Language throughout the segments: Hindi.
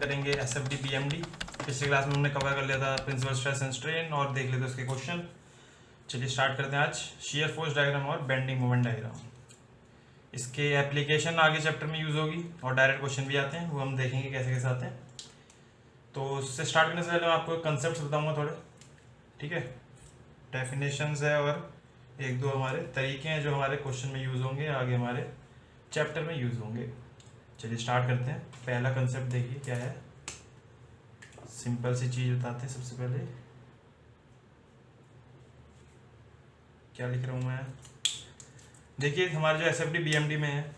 करेंगे एसएफडी बीएमडी। पिछली क्लास में हमने कवर कर लिया था प्रिंसिपल स्ट्रेस एंड स्ट्रेन और देख लेते उसके क्वेश्चन। चलिए स्टार्ट करते हैं आज शेयर फोर्स डायग्राम और बेंडिंग मोमेंट डायग्राम। इसके एप्लीकेशन आगे चैप्टर में यूज़ होगी और डायरेक्ट क्वेश्चन भी आते हैं, वो हम देखेंगे कैसे कैसे आते हैं। तो उससे स्टार्ट करने से पहले मैं आपको कंसेप्ट बताऊंगा थोड़े, ठीक है। डेफिनेशंस है और एक दो हमारे तरीके हैं जो हमारे क्वेश्चन में यूज़ होंगे, आगे हमारे चैप्टर में यूज़ होंगे। चलिए स्टार्ट करते हैं। पहला कंसेप्ट देखिए क्या है, सिंपल सी चीज़ बताते हैं। सबसे पहले क्या लिख रहा हूँ मैं, देखिए हमारे जो एसएफडी बीएमडी में है,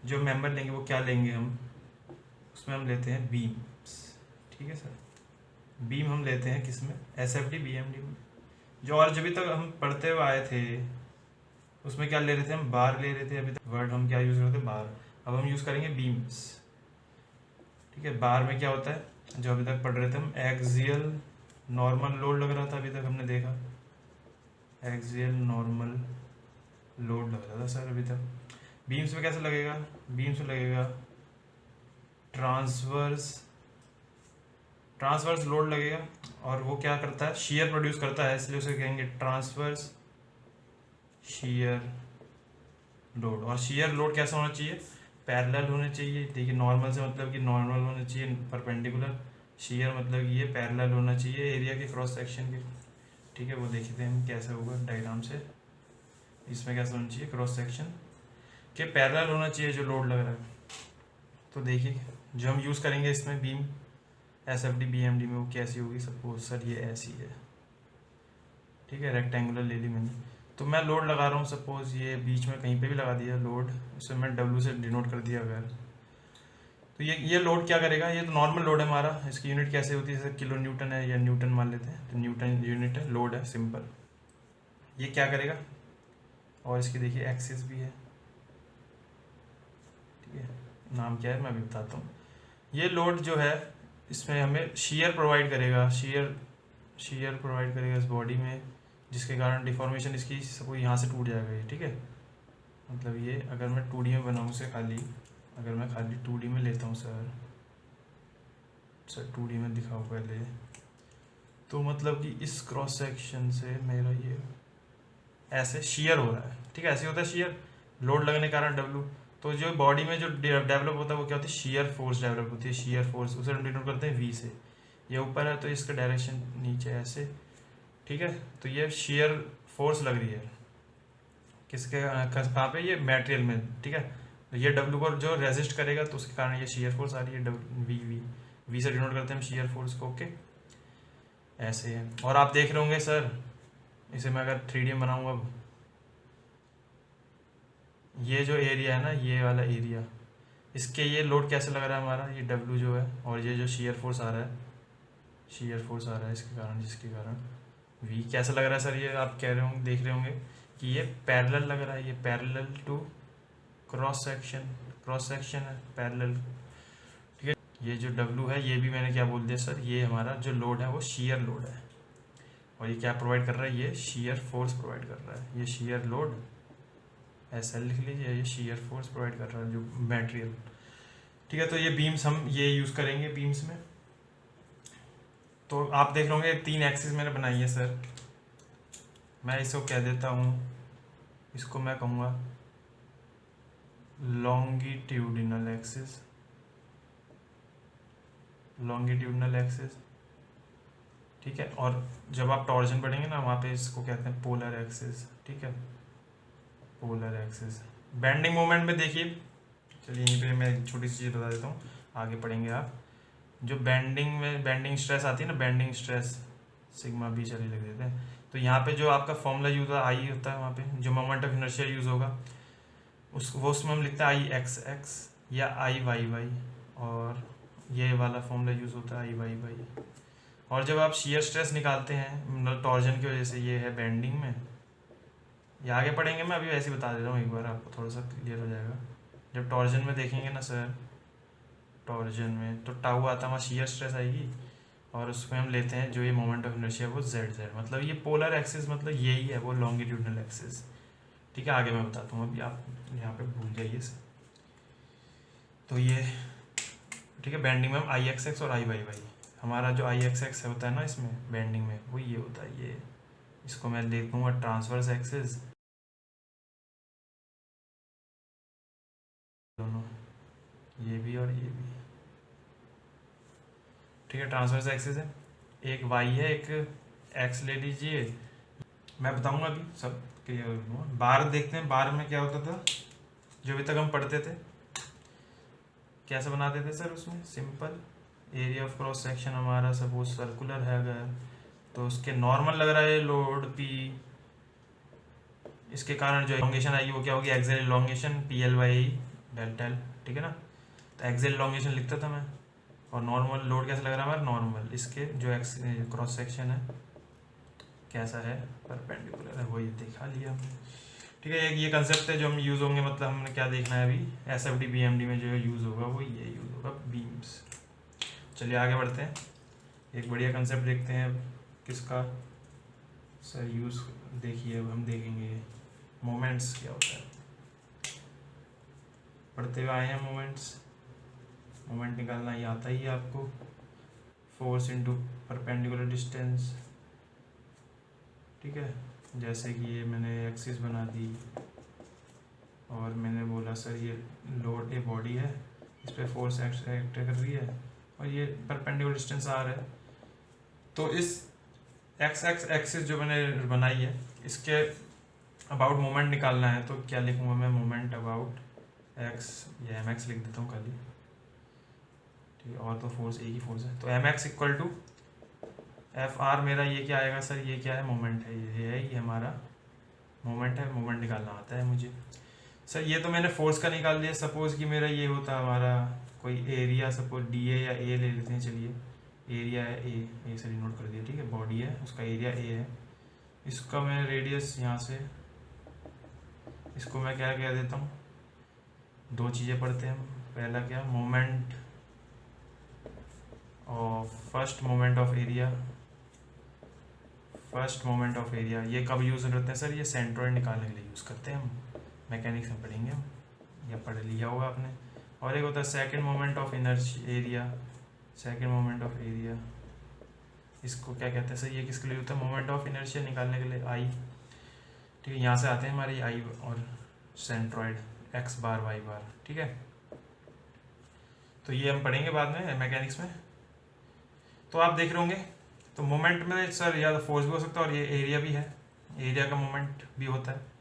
जो मेंबर लेंगे वो क्या लेंगे हम, उसमें हम लेते हैं बीम्स, ठीक है सर। बीम हम लेते हैं किस में, एसएफडी बीएमडी में। जो और जब तक हम पढ़ते हुए आए थे उसमें क्या ले रहे थे हम, बार ले रहे थे। अभी तक वर्ड हम क्या यूज़ करते थे, बार। अब हम यूज़ करेंगे बीम्स, ठीक है। बार में क्या होता है, जो अभी तक पढ़ रहे थे हम, एक्सियल नॉर्मल लोड लग रहा था, अभी तक हमने देखा एक्सियल नॉर्मल लोड लग रहा था सर अभी तक। बीम्स में कैसे लगेगा, बीम्स में लगेगा ट्रांसवर्स लोड लगेगा, और वो क्या करता है, शियर प्रोड्यूस करता है, इसलिए उसे कहेंगे ट्रांसवर्स शियर लोड। और शियर लोड कैसा होना चाहिए, पैरेलल होने चाहिए। देखिए नॉर्मल से मतलब कि नॉर्मल होना चाहिए परपेंडिकुलर, शियर मतलब कि ये पैरेलल होना चाहिए एरिया के क्रॉस सेक्शन के, ठीक है। वो देखते हैं हम कैसे होगा डायग्राम से। इसमें कैसा होना चाहिए, क्रॉस सेक्शन के पैरेलल होना चाहिए जो लोड लग रहा है। तो देखिए जो हम यूज़ करेंगे इसमें बीम एसएफडी बीएमडी में, वो कैसी होगी, सपोज सर ये ऐसी है, ठीक है। रेक्टेंगुलर ले ली मैंने, तो मैं लोड लगा रहा हूँ, सपोज ये बीच में कहीं पे भी लगा दिया लोड, इसे मैं डब्ल्यू से डिनोट कर दिया अगर। तो ये लोड क्या करेगा, ये तो नॉर्मल लोड है हमारा, इसकी यूनिट कैसे होती है, जैसे किलो न्यूटन है या न्यूटन मान लेते हैं, तो न्यूटन यूनिट है, लोड है सिंपल। ये क्या करेगा, और इसकी देखिए एक्सिस भी है, ठीक है। नाम क्या है मैं अभी बताता हूँ। ये लोड जो है इसमें हमें शियर प्रोवाइड करेगा, शियर प्रोवाइड करेगा इस बॉडी में, जिसके कारण डिफॉर्मेशन इसकी सपोज यहाँ से टूट जाएगा ये, ठीक है। मतलब ये अगर मैं 2D में बनाऊँ से खाली, अगर मैं खाली 2D में लेता हूँ सर 2D में दिखाओ पहले, तो मतलब कि इस क्रॉस सेक्शन से मेरा ये ऐसे शियर हो रहा है, ठीक है। ऐसे होता है शियर, लोड लगने के कारण डब्लू। तो जो बॉडी में जो डेवलप होता है वो क्या होती है, शियर फोर्स डेवलप होती है, शियर फोर्स, उसे हम डिनोट करते हैं वी से। ये ऊपर है तो इसका डायरेक्शन नीचे ऐसे, ठीक है। तो ये शियर फोर्स लग रही है किसके कहाँ पे, ये मटेरियल में, ठीक है। तो ये डब्लू को जो रेजिस्ट करेगा तो उसके कारण ये शियर फोर्स आ रही है, वी से डिनोट करते हैं हम शियर फोर्स को, ओके। ऐसे है। और आप देख रहे होंगे सर, इसे मैं अगर 3D में बनाऊंगा, अब ये जो एरिया है ना, ये वाला एरिया, इसके ये लोड कैसे लग रहा है हमारा, ये डब्लू जो है, और ये जो शियर फोर्स आ रहा है, शियर फोर्स आ रहा है इसके कारण, जिसके कारण वी कैसा लग रहा है सर, ये आप कह रहे होंगे, देख रहे होंगे कि ये पैरेलल लग रहा है, ये पैरेलल टू क्रॉस सेक्शन है, पैरेलल, ठीक है। ये जो डब्लू है ये भी मैंने क्या बोल दिया सर, ये हमारा जो लोड है वो शियर लोड है, और ये क्या प्रोवाइड कर रहा है, ये शियर फोर्स प्रोवाइड कर रहा है, ये शियर लोड ऐसा लिख लीजिए, ये शियर फोर्स प्रोवाइड कर रहा है जो मटेरियल, ठीक है। तो ये बीम्स हम ये यूज़ करेंगे बीम्स में। तो आप देख रहे होंगे 3 एक्सिस मैंने बनाई है सर, मैं इसको कह देता हूँ, इसको मैं कहूँगा लॉन्गिट्यूडिनल एक्सिस, ठीक है। और जब आप टॉर्जन पढ़ेंगे ना वहाँ पे इसको कहते हैं पोलर एक्सिस, ठीक है, पोलर एक्सिस। बेंडिंग मोमेंट में देखिए, चलिए यहीं पे मैं एक छोटी सी चीज़ बता देता हूँ, आगे पढ़ेंगे आप। जो बेंडिंग में बेंडिंग स्ट्रेस आती है ना, बेंडिंग स्ट्रेस सिग्मा बी चलिए लिख देते हैं। तो यहाँ पे जो आपका फॉर्मूला यूज होता है आई होता है, वहाँ पे जो मोमेंट ऑफ इनर्शिया यूज़ होगा उसमें हम लिखते हैं आई एक्स एक्स या आई वाई वाई, और ये वाला फॉर्मूला यूज़ होता है आई वाई वाई। और जब आप शियर स्ट्रेस निकालते हैं मतलब टॉर्जन की वजह से, ये है बेंडिंग में, ये आगे पढ़ेंगे, मैं अभी ऐसे ही बता देता हूँ एक बार, आपको थोड़ा सा क्लियर हो जाएगा। जब टॉर्जन में देखेंगे ना सर, टॉर्जन में तो टाउ आता है, वहाँ शियर स्ट्रेस आएगी, और उसमें हम लेते हैं जो ये मोमेंट ऑफ इनर्शिया वो जेड जेड, मतलब ये पोलर एक्सिस मतलब यही है वो लॉन्गिट्यूडनल एक्सिस, ठीक है। आगे मैं बताता हूँ, अभी आप यहाँ पे भूल जाइए। तो ये ठीक है। बेंडिंग में हम आई एक्स एक्स और आई वाई वाई, हमारा जो आई एक्स एक्स होता है ना इसमें बेंडिंग में, वो ये होता है, ये इसको मैं लिख दूंगा ट्रांसवर्स एक्सिस, दोनों ये भी और ये भी, ठीक है। ट्रांसवर्स एक्सिस है, एक वाई है एक एक्स ले लीजिए, मैं बताऊंगा अभी सब क्लियर कर दूंगा। बार देखते हैं, बार में क्या होता था जो अभी तक हम पढ़ते थे, कैसे बनाते थे सर उसमें, simple area of cross section हमारा सपोज सर्कुलर है अगर, तो उसके नॉर्मल लग रहा है लोड पी, इसके कारण जो एलोंगेशन आएगी वो क्या होगी, axial elongation P L Y delta L, ठीक है ना। तो एक्सेल एलोंगेशन लिखता था मैं, और नॉर्मल लोड कैसा लग रहा है हमारा, नॉर्मल, इसके जो एक्स क्रॉस सेक्शन है कैसा है, परपेंडिकुलर है, वही दिखा लिया हमने, ठीक है। एक ये कंसेप्ट है जो हम यूज़ होंगे, मतलब हमने क्या देखना है अभी, S F D B M D में जो यूज़ होगा वो ये यूज़ होगा, बीम्स। चलिए आगे बढ़ते हैं, एक बढ़िया कंसेप्ट देखते हैं अब, किसका सर यूज़, देखिए अब हम देखेंगे मोमेंट्स क्या होता है, पढ़ते हुए आए हैं मोमेंट्स, मोमेंट निकालना ही आता ही है आपको, फोर्स इनटू परपेंडिकुलर डिस्टेंस, ठीक है। जैसे कि ये मैंने एक्सिस बना दी और मैंने बोला सर ये लोड ए बॉडी है, इस पर फोर्स एक्ट कर रही है और ये परपेंडिकुलर डिस्टेंस आ रहा है, तो इस एक्स एक्स एक्सिस जो मैंने बनाई है इसके अबाउट मोमेंट निकालना है, तो क्या लिखूँगा मैं, मोमेंट अबाउट एक्स, या एम एक्स लिख देता हूँ खाली, ठीक है, और तो फोर्स एक ही फोर्स है, तो M X equal to F R, मेरा ये क्या आएगा सर, ये क्या है, मोमेंट है, ये है, ये हमारा मोमेंट है, मोमेंट निकालना आता है मुझे सर। ये तो मैंने फोर्स का निकाल लिया, सपोज कि मेरा ये होता हमारा कोई एरिया, सपोज डी ए या ए ले लेते हैं, चलिए एरिया है ए से डिनोट कर दिया, ठीक है, बॉडी है उसका एरिया ए है, इसका मैं रेडियस यहाँ से, इसको मैं क्या कह देता हूँ, दो चीज़ें पढ़ते हैं हम, पहला क्या, moment of first moment of area, first moment of area ये कब यूज़ करते हैं सर, ये सेंट्रोइड निकालने के लिए यूज़ करते हैं हम, मैकेनिक्स में पढ़ेंगे हम, या पढ़ लिया होगा आपने। और एक होता है second moment of inertia area, second moment of area, इसको क्या कहते हैं सर, ये किसके लिए होता है, मोमेंट ऑफ इनर्शिया निकालने के लिए, आई, ठीक है। यहाँ से आते हैं हमारी आई और सेंट्रॉइड, एक्स बार वाई बार, ठीक है। तो ये हम पढ़ेंगे बाद में मैकेनिक्स में। तो आप देख रहे होंगे, तो मोमेंट में सर या तो फोर्स भी हो सकता है और ये एरिया भी है, एरिया का मोमेंट भी होता है।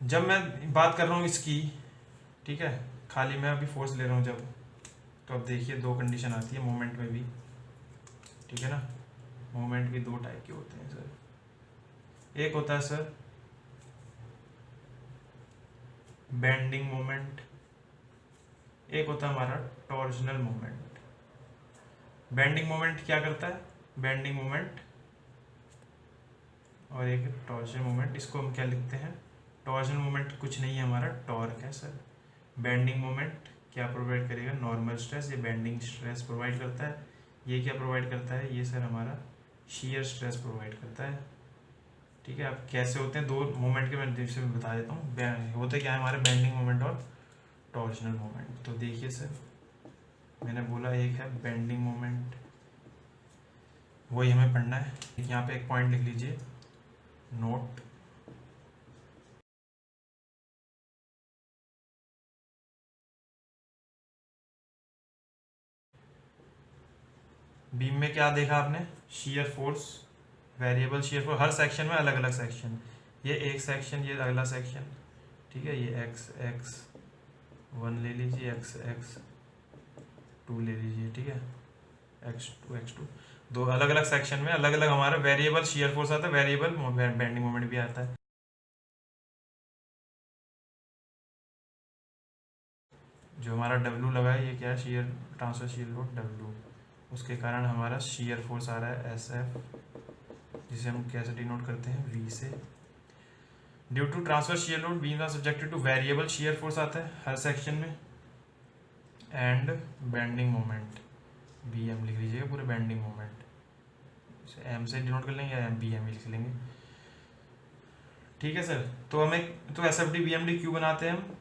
जब मैं बात कर रहा हूँ इसकी, ठीक है, खाली मैं अभी फोर्स ले रहा हूँ जब, तो अब देखिए दो कंडीशन आती है मोमेंट में भी, ठीक है ना। मोमेंट भी दो टाइप के होते हैं सर, एक होता है सर बेंडिंग मोमेंट, एक होता है हमारा टॉर्जनल मोमेंट। बेंडिंग मोमेंट क्या करता है, बेंडिंग मोमेंट, और एक टॉर्जनल मोमेंट, इसको हम क्या लिखते हैं, टॉर्जनल मोमेंट कुछ नहीं है हमारा, टॉर्क है सर। बेंडिंग मोमेंट क्या प्रोवाइड करेगा, नॉर्मल स्ट्रेस, ये बेंडिंग स्ट्रेस प्रोवाइड करता है। ये क्या प्रोवाइड करता है, ये सर हमारा शीयर स्ट्रेस प्रोवाइड करता है, ठीक है। अब कैसे होते हैं दो मोमेंट के, मैं से बता देता हूँ, होते क्या है हमारे बेंडिंग मोमेंट और टॉर्जनल मोमेंट। तो देखिए सर, मैंने बोला एक है बेंडिंग मोमेंट, वही हमें पढ़ना है। यहाँ पे एक पॉइंट लिख लीजिए, नोट, बीम में क्या देखा आपने, shear force, variable shear force, हर सेक्शन में अलग अलग सेक्शन, ये एक सेक्शन, ये अगला सेक्शन, ठीक है। ये एक्स एक्स वन ले लीजिए, एक्स एक्स टू ले लीजिए, ठीक है, एक्स टू, दो अलग अलग सेक्शन में अलग अलग हमारा वेरिएबल शियर फोर्स आता है, वेरिएबल बेंडिंग मोमेंट भी आता है। जो हमारा डब्लू लगा है ये क्या है, shear transfer shear load W, उसके कारण हमारा शियर फोर्स आ रहा है एस एफ, जिसे हम कैसे डिनोट करते हैं, वी से। Due to transfer shear load beams are subjected to variable shear force आता है हर सेक्शन में, and bending moment, B M लिख लीजिएगा पूरे बेंडिंग मोमेंट, एम से डिनोट कर लेंगे या बी एम लिख लेंगे, ठीक है सर। तो हमें तो S F D B M D क्यों बनाते हैं हम,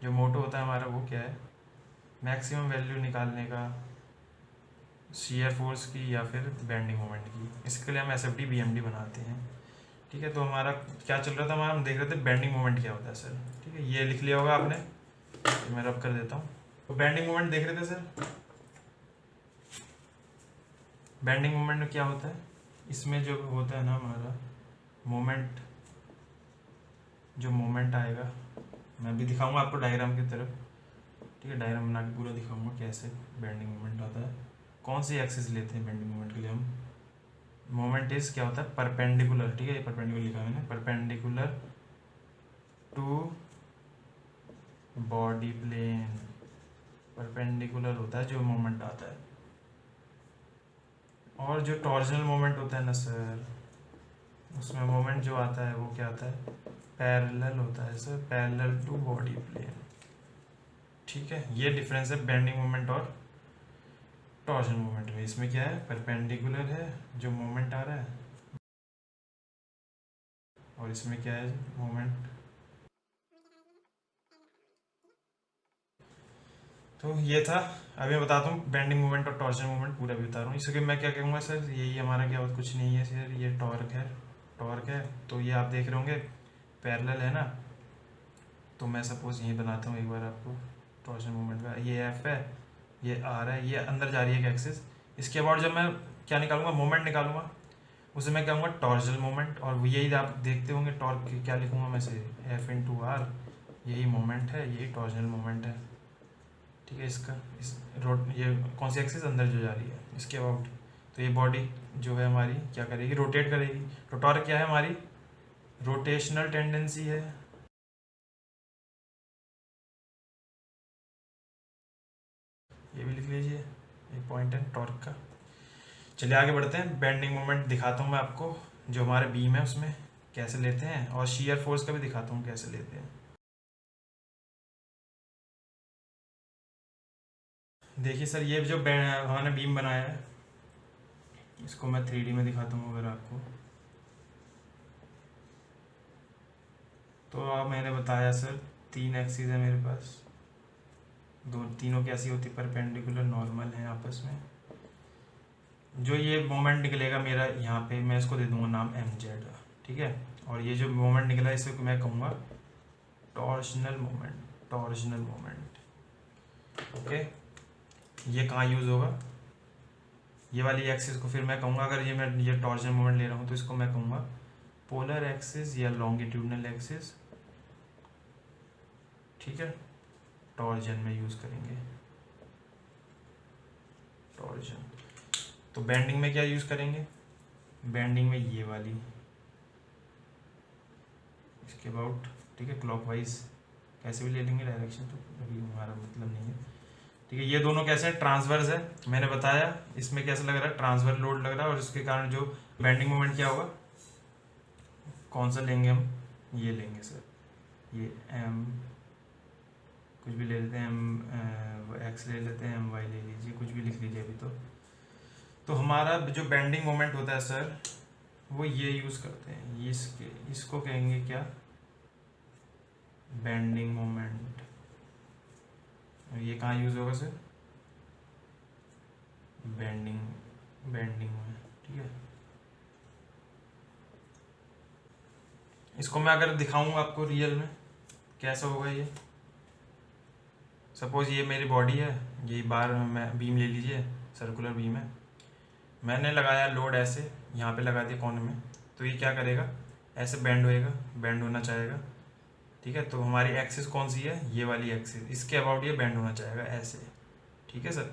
जो मोटो होता है हमारा वो क्या है, मैक्सिमम वैल्यू निकालने का शियर फोर्स की या फिर बेंडिंग मोमेंट की। इसके लिए हम S F D B M D बनाते हैं। ठीक है, तो हमारा क्या चल रहा था, हमारा हम देख रहे थे बेंडिंग मोमेंट क्या होता है सर। ठीक है, ये लिख लिया होगा आपने, तो मैं रब कर देता हूँ। तो बेंडिंग मोमेंट देख रहे थे सर। बेंडिंग मोमेंट में क्या होता है, इसमें जो होता है ना हमारा मोमेंट, जो मोमेंट आएगा, मैं भी दिखाऊंगा आपको डायग्राम की तरफ। ठीक है, डायग्राम बना के पूरा दिखाऊंगा कैसे बेंडिंग मोमेंट आता है, कौन सी एक्सिस लेते हैं बेंडिंग मोमेंट के लिए हम। मोमेंट इज क्या होता है, परपेंडिकुलर। ठीक है, ये परपेंडिकुलर लिखा है मैंने, perpendicular to body plane. Perpendicular होता है जो मोमेंट आता है। और जो टॉर्जनल मोमेंट होता है ना सर, उसमें मोमेंट जो आता है वो क्या आता है, पैरेलल होता है sir, parallel to body plane. ठीक है, ये डिफरेंस है बेंडिंग मोमेंट और टॉर्जन मोमेंट में। इसमें क्या है, परपेंडिकुलर है जो मोमेंट आ रहा है, और इसमें क्या है मोमेंट। तो ये था। अभी मैं बताता हूँ बेंडिंग मोमेंट और टॉर्जन मोमेंट पूरा भी बता रहा हूँ। इसके मैं क्या कहूँगा सर, यही हमारा क्या होता, कुछ नहीं है सर, ये टॉर्क है। टॉर्क है तो ये आप देख रहे होंगे पैरेलल है ना, तो मैं सपोज यही बनाता हूँ एक बार आपको। टॉर्जन मोमेंट का ये एफ है, ये आर है, ये अंदर जा रही है एक एक्सिस। इसके बाद जब मैं क्या निकालूंगा, मोमेंट निकालूंगा, उसे मैं कहूँगा टॉर्जनल मोमेंट। और यही आप देखते होंगे टॉर्क क्या लिखूंगा मैं से, एफ इन टू आर, यही मोमेंट है, यही टॉर्जनल मोमेंट है। ठीक है, इसका इस रोड ये कौन सी एक्सिस अंदर जो जा रही है इसके अबाउट। तो ये बॉडी जो है हमारी क्या करेगी, रोटेट करेगी। तो टॉर्क क्या है हमारी, रोटेशनल टेंडेंसी है। ये भी लिख लीजिए, एक पॉइंट है टॉर्क का। चलिए आगे बढ़ते हैं, बेंडिंग मोमेंट दिखाता हूँ मैं आपको जो हमारे बीम है उसमें कैसे लेते हैं, और शियर फोर्स का भी दिखाता हूँ कैसे लेते हैं। देखिए सर, ये जो हमने बीम बनाया है, इसको मैं 3D में दिखाता हूँ अगर आपको। तो अब मैंने बताया सर 3 एक्सिस है मेरे पास, दो तीनों कैसी होती, परपेंडिकुलर नॉर्मल है आपस में। जो ये मोमेंट निकलेगा मेरा यहाँ पे, मैं इसको दे दूंगा नाम एम जेड। ठीक है, और ये जो मोमेंट निकला इसे मैं कहूँगा torsional moment. Torsional moment, okay. ये कहाँ यूज़ होगा, ये वाली एक्सिस को फिर मैं कहूँगा, अगर ये टॉर्जन मोमेंट ले रहा हूँ तो इसको मैं कहूँगा पोलर एक्सिस या लॉन्गिट्यूडनल एक्सिस। ठीक है, टॉर्जन में यूज़ करेंगे टॉर्जन। तो बेंडिंग में क्या यूज़ करेंगे, बेंडिंग में ये वाली इसके अबाउट। ठीक है, क्लॉकवाइज कैसे भी ले लेंगे डायरेक्शन, तो अभी हमारा मतलब नहीं है। ठीक है, ये दोनों कैसे हैं, ट्रांसवर्स है, मैंने बताया इसमें कैसे लग रहा है, ट्रांसवर लोड लग रहा है, और इसके कारण जो बेंडिंग मोमेंट क्या होगा, कौन सा लेंगे हम, ये लेंगे सर, ये एम कुछ भी ले लेते हैं, एम एक्स ले लेते हैं, एम वाई ले लीजिए, कुछ भी लिख लीजिए अभी। तो हमारा जो बेंडिंग मोमेंट होता है सर, वो ये यूज़ करते हैं, ये इसको कहेंगे क्या, बेंडिंग मोमेंट। ये कहाँ यूज़ होगा सर, बेंडिंग बेंडिंग में। ठीक है, इसको मैं अगर दिखाऊंगा आपको रियल में कैसा होगा, ये सपोज ये मेरी बॉडी है, ये बार मैं बीम ले लीजिए, सर्कुलर बीम है, मैंने लगाया लोड ऐसे यहाँ पे लगा दिया कोने में, तो ये क्या करेगा, ऐसे बेंड होएगा, बेंड होना चाहेगा। ठीक है, तो हमारी एक्सिस कौन सी है, ये वाली एक्सिस, इसके अबाउट ये बेंड होना चाहेगा ऐसे। ठीक है सर,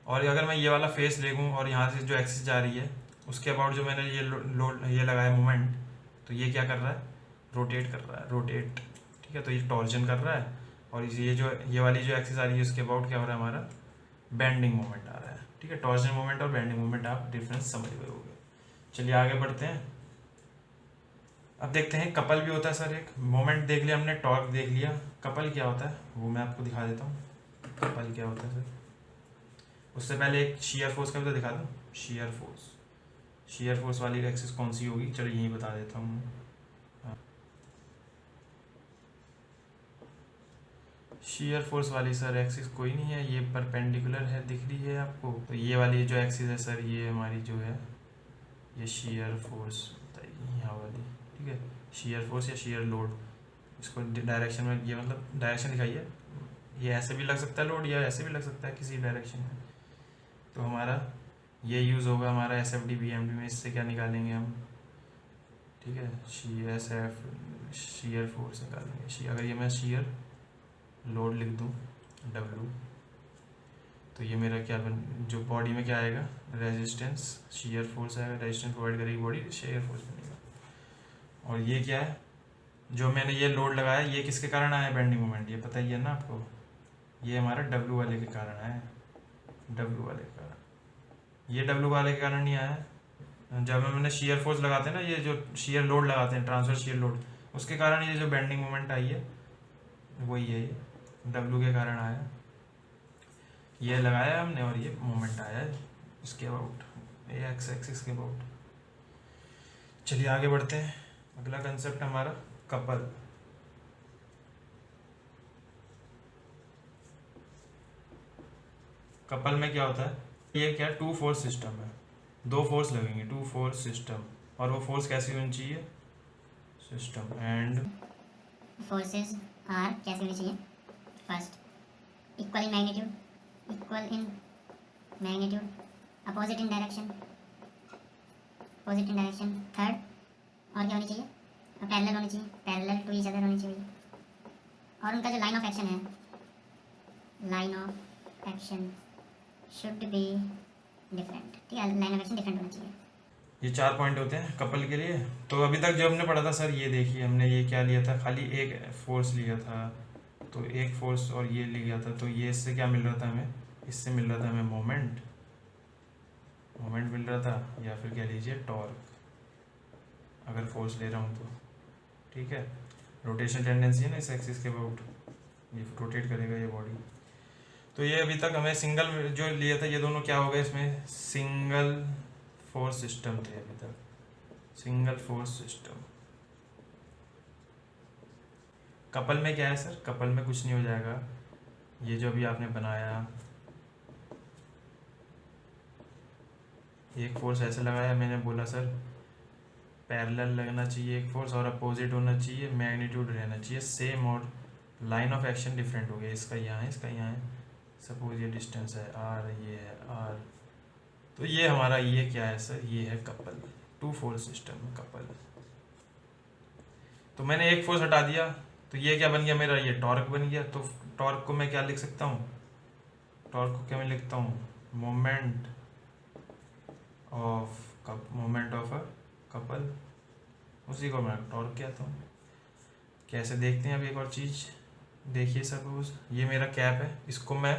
और अगर मैं ये वाला फेस ले लूँ और यहाँ से जो एक्सिस जा रही है उसके अबाउट जो मैंने ये लोड ये लगाया मोमेंट, तो ये क्या कर रहा है, रोटेट कर रहा है, रोटेट। ठीक है, तो ये टॉर्जन कर रहा है, और ये वाली जो एक्सिस आ रही है उसके अबाउट क्या हो रहा है, हमारा बेंडिंग मोमेंट आ रहा है। ठीक है, टॉर्जन मोमेंट और बेंडिंग मोमेंट आप डिफरेंस समझ गए होंगे। चलिए आगे बढ़ते हैं, अब देखते हैं कपल भी होता है सर। एक मोमेंट देख लिया हमने, टॉर्क देख लिया, कपल क्या होता है वो मैं आपको दिखा देता हूँ। कपल क्या होता है सर, उससे पहले एक शियर फोर्स का भी तो दिखा दूँ। शियर फोर्स वाली एक्सिस कौन सी होगी, चलिए यही बता देता हूँ। शीयर फोर्स वाली सर एक्सिस कोई नहीं है, ये परपेंडिकुलर है, दिख रही है आपको। तो ये वाली जो एक्सिस है सर, ये हमारी जो है ये शीयर फोर्स बताइए यहाँ वाली, ठीक है, शीयर फोर्स या शीयर लोड। इसको डायरेक्शन में, ये मतलब डायरेक्शन दिखाइए, ये ऐसे भी लग सकता है लोड या ऐसे भी लग सकता है किसी डायरेक्शन में। तो हमारा ये यूज़ होगा हमारा S F D B M D में। इससे क्या निकालेंगे हम, ठीक है, शीयर फोर्स निकालेंगे। अगर ये मैं शीयर लोड लिख दूँ डब्लू, तो ये मेरा क्या जो बॉडी में क्या आएगा, रेजिस्टेंस, शीयर फोर्स आएगा, रेजिस्टेंस प्रोवाइड करेगी बॉडी, शीयर फोर्स बनेगा। और ये क्या है, जो मैंने ये लोड लगाया, ये किसके कारण आया बेंडिंग मोमेंट, ये पता ही है ना आपको, ये हमारा डब्लू वाले के कारण आया, डब्लू वाले के कारण। ये डब्लू वाले के कारण नहीं आया, जब मैंने शीयर फोर्स लगाते हैं ना, ये जो शीयर लोड लगाते हैं, ट्रांसफर शीयर लोड, उसके कारण ये जो बेंडिंग मोमेंट आई है वही है, ये डब्लू के कारण आया। ये लगाया हमने और ये मोमेंट आया है इसके अबाउट, ये एक्स एक्सिस के अबाउट। चलिए आगे बढ़ते हैं। अगला कंसेप्ट हमारा कपल। कपल में क्या होता है, ये क्या टू फोर्स सिस्टम है, दो फोर्स लगेंगे, टू फोर्स सिस्टम। और वो फोर्स कैसी होनी चाहिए, सिस्टम एंड फोर्सेस आर कैसे होनी चाहिए, first equal in magnitude, equal in magnitude, opposite in direction, opposite in direction. Third, और क्या होनी चाहिए, पैरेलल होनी चाहिए, पैरेलल टू ईच अदर होनी चाहिए। और उनका जो लाइन ऑफ एक्शन है, line of action should be different, ठीक है, लाइन ऑफ एक्शन डिफरेंट होना चाहिए। ये 4 पॉइंट होते हैं कपल के लिए। तो अभी तक जो हमने पढ़ा था सर, ये देखिए हमने ये क्या लिया था, खाली एक फोर्स लिया था, तो एक फोर्स और ये लिया था, तो ये इससे क्या मिल रहा था हमें, इससे मिल रहा था हमें मोमेंट, मोमेंट मिल रहा था, या फिर क्या लीजिए टॉर्क, अगर फोर्स ले रहा हूँ तो, ठीक है। रोटेशन टेंडेंसी है ना इस एक्सिस के अबाउट, ये रोटेट करेगा ये बॉडी। तो ये अभी तक हमें सिंगल जो लिया था, ये दोनों क्या हो गए, इसमें सिंगल फोर्स सिस्टम थे अभी तक, सिंगल फोर्स सिस्टम। कपल में क्या है सर, कपल में कुछ नहीं हो जाएगा, ये जो अभी आपने बनाया, एक फोर्स ऐसे लगाया, मैंने बोला सर पैरेलल लगना चाहिए एक फोर्स, और अपोजिट होना चाहिए, मैग्नीट्यूड रहना चाहिए सेम, और लाइन ऑफ एक्शन डिफरेंट हो गया, इसका यहाँ है, इसका यहाँ है। सपोज ये डिस्टेंस है आर, ये है आर, तो ये हमारा ये क्या है सर, ये है couple, two force system couple. तो मैंने एक फोर्स हटा दिया, तो ये क्या बन गया मेरा, ये टॉर्क बन गया। तो टॉर्क को मैं क्या लिख सकता हूँ, टॉर्क को क्या मैं लिखता हूँ, मोमेंट ऑफ अ कपल, उसी को मैं टॉर्क कहता हूँ। कैसे देखते हैं अब एक और चीज़ देखिए, सपोज ये मेरा कैप है, इसको मैं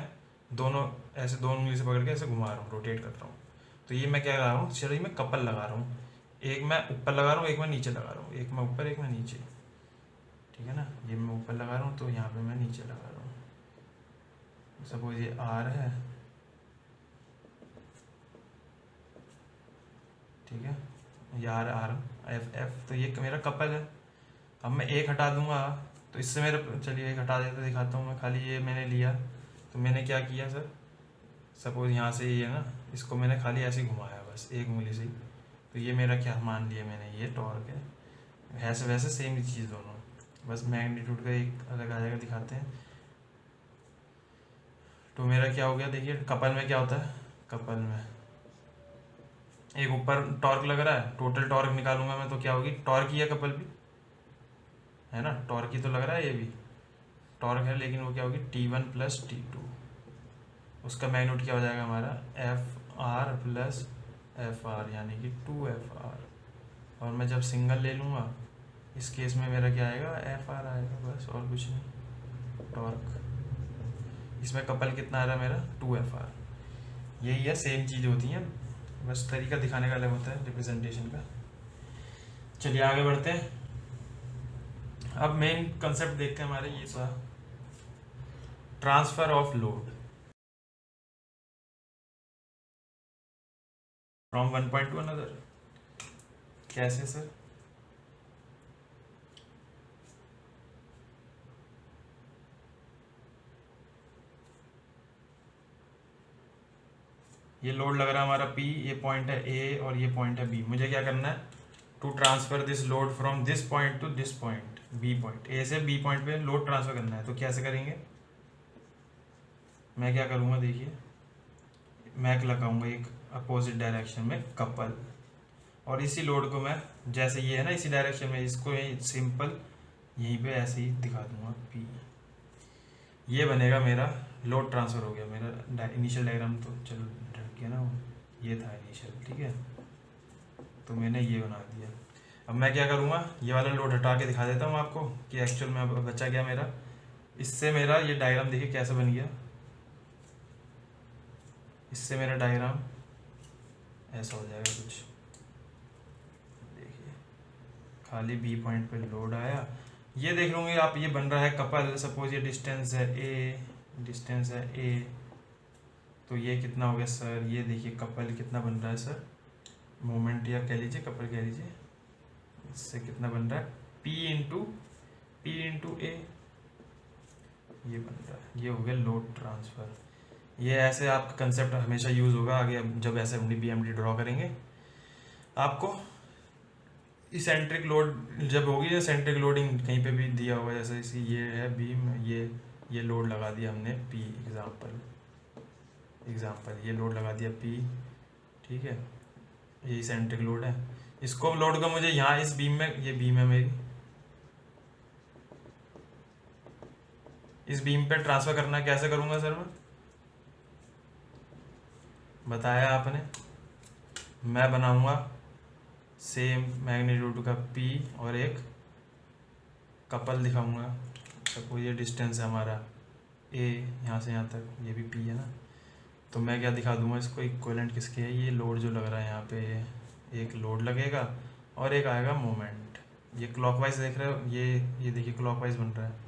दोनों ऐसे दोनों उंगली से पकड़ के ऐसे घुमा रहा हूँ, रोटेट कर रहा हूँ। तो ये मैं क्या लगा रहा हूँ, शरीर में कपल लगा रहा हूँ, एक मैं ऊपर लगा रहा हूँ, एक मैं नीचे लगा रहा हूँ, एक मैं ऊपर एक मैं नीचे, ठीक है ना। ये मैं ऊपर लगा रहा हूँ, तो यहाँ पे मैं नीचे लगा रहा हूँ। सपोज ये आर है, ठीक है, ये आर आर एफ एफ, तो ये मेरा कपल है। अब मैं एक हटा दूंगा, तो इससे मेरा, चलिए एक हटा देता दिखाता हूँ मैं, खाली ये मैंने लिया, तो मैंने क्या किया सर, सपोज यहाँ से ये है ना, इसको मैंने खाली ऐसे ही घुमाया बस एक उंगली से ही, तो ये मेरा क्या मान लिया मैंने, ये टॉर्क है। ऐसे वैसे सेम ही चीज़ दोनों, बस मैग्नीट्यूड का एक अलग आ जाएगा, दिखाते हैं। तो मेरा क्या हो गया, देखिए कपल में क्या होता है, कपल में एक ऊपर टॉर्क लग रहा है, टोटल टॉर्क निकालूंगा मैं, तो क्या होगी, टॉर्क ही है कपल भी, है ना, टॉर्क ही तो लग रहा है, ये भी टॉर्क है, लेकिन वो क्या होगी T1 प्लस T2, उसका मैग्नीट्यूड क्या हो जाएगा हमारा FR प्लस FR, यानी कि 2FR। और मैं जब सिंगल ले लूँगा, इस केस में मेरा क्या आएगा, FR आएगा, बस और कुछ नहीं, टॉर्क। इसमें कपल कितना आ रहा है मेरा, 2FR। यही है, सेम चीज़ होती है, बस तरीका दिखाने का अलग होता है रिप्रेजेंटेशन का। चलिए आगे बढ़ते हैं। अब मेन कंसेप्ट देखते हैं हमारे, ये सा transfer of load from one point two another. कैसे सर, ये लोड लग रहा है हमारा P, ये पॉइंट है A और ये पॉइंट है B। मुझे क्या करना है, to transfer this load from this point to this point, B point, A से B पॉइंट पे लोड ट्रांसफर करना है। तो कैसे करेंगे, मैं क्या करूँगा, देखिए मैं लगाऊंगा एक अपोजिट डायरेक्शन में कपल, और इसी लोड को मैं, जैसे ये है ना इसी डायरेक्शन में, इसको सिंपल यहीं पे ऐसे ही दिखा दूंगा P। ये बनेगा मेरा लोड ट्रांसफ़र हो गया मेरा। इनिशियल डायग्राम तो चलो ढक गया ना वो, ये था इनिशियल, ठीक है। तो मैंने ये बना दिया। अब मैं क्या करूँगा, ये वाला लोड हटा के दिखा देता हूँ आपको कि एक्चुअल में अब बचा क्या मेरा। इससे मेरा ये डायग्राम देखिए कैसे बन गया। इससे मेरा डायग्राम ऐसा हो जाएगा कुछ, देखिए खाली बी पॉइंट पे लोड आया, ये देख लूँगे आप, ये बन रहा है कपल। सपोज ये डिस्टेंस है ए, डिस्टेंस है ए, तो ये कितना हो गया सर, ये देखिए कपल कितना बन रहा है सर, मोमेंट या कह लीजिए कपल कह लीजिए, इससे कितना बन रहा है P इंटू ए, ये बन रहा है। ये हो गया लोड ट्रांसफ़र। ये ऐसे आपका कंसेप्ट हमेशा यूज़ होगा आगे जब ऐसे BMD ड्रॉ करेंगे। आपको इसेंट्रिक लोड जब होगी, या सेंट्रिक लोडिंग कहीं पे भी दिया होगा, जैसे इसी ये है बीम, ये लोड लगा दिया हमने P, एग्जाम्पल ये लोड लगा दिया P, ठीक है, ये इसेंट्रिक लोड है। इसको लोड को मुझे यहाँ इस बीम में, ये बीम है मेरी, इस बीम पे ट्रांसफ़र करना है। कैसे करूँगा सर मैं, बताया आपने, मैं बनाऊँगा सेम मैग्नीट्यूड का P और एक कपल दिखाऊंगा। सपोज ये डिस्टेंस है हमारा A, यहाँ से यहाँ तक, ये भी P है ना, तो मैं क्या दिखा दूंगा इसको, इक्विवेलेंट किसके है, ये लोड जो लग रहा है यहाँ पे, एक लोड लगेगा और एक आएगा मोमेंट। ये क्लॉकवाइज देख रहे हो, ये देखिए क्लॉकवाइज बन रहा है,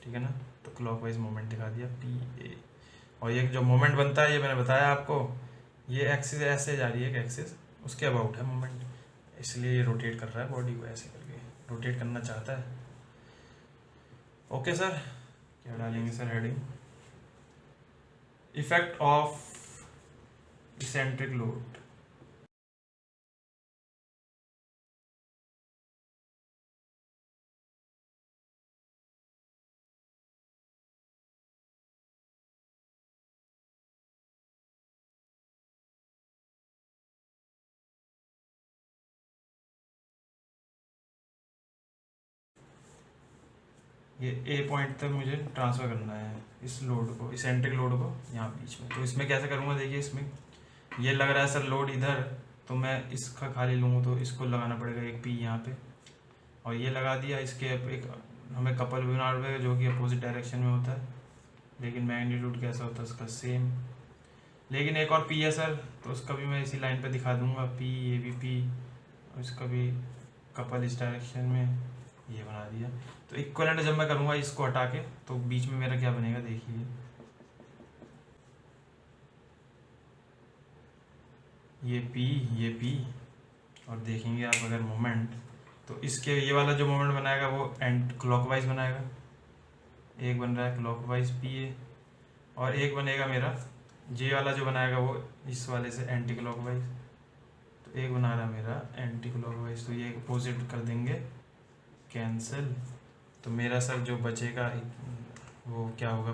ठीक है ना, तो क्लॉकवाइज मोमेंट दिखा दिया PA। और ये जो मोमेंट बनता है, ये मैंने बताया आपको, ये एक्सिस ऐसे जा रही है, एक एक्सिस उसके अबाउट है मोमेंट, इसलिए ये रोटेट कर रहा है बॉडी को, ऐसे करके रोटेट करना चाहता है। ओके सर, क्या डालेंगे sir heading, effect of eccentric load. ये ए पॉइंट तक मुझे ट्रांसफ़र करना है इस लोड को, इसेंट्रिक लोड को यहाँ बीच में। तो इसमें कैसे करूँगा, देखिए इसमें ये लग रहा है सर लोड इधर, तो मैं इसका खाली लूँगा, तो इसको लगाना पड़ेगा एक P यहाँ पे, और ये लगा दिया। इसके एक हमें कपल भी बनाना पड़ेगा जो कि अपोजिट डायरेक्शन में होता है, लेकिन मैग्नीट्यूड कैसा होता है उसका सेम। लेकिन एक और P है सर, तो उसका भी मैं इसी लाइन पे दिखा दूँगा, P, ये भी P, और इसका भी कपल इस डायरेक्शन में, ये बना दिया। तो इक्वलेंट जब मैं करूँगा इसको हटा के, तो बीच में मेरा क्या बनेगा, देखिए ये P, और देखेंगे आप अगर मोमेंट, तो इसके ये वाला जो मोमेंट बनाएगा वो एंड क्लॉकवाइज बनाएगा। एक बन रहा है क्लॉकवाइज PA, और एक बनेगा मेरा J वाला जो बनाएगा वो इस वाले से एंटी क्लॉकवाइज। तो एक बना रहा है मेरा एंटी क्लॉकवाइज, तो ये अपोजिट कर देंगे, कैंसिल। तो मेरा सर जो बचेगा वो क्या होगा,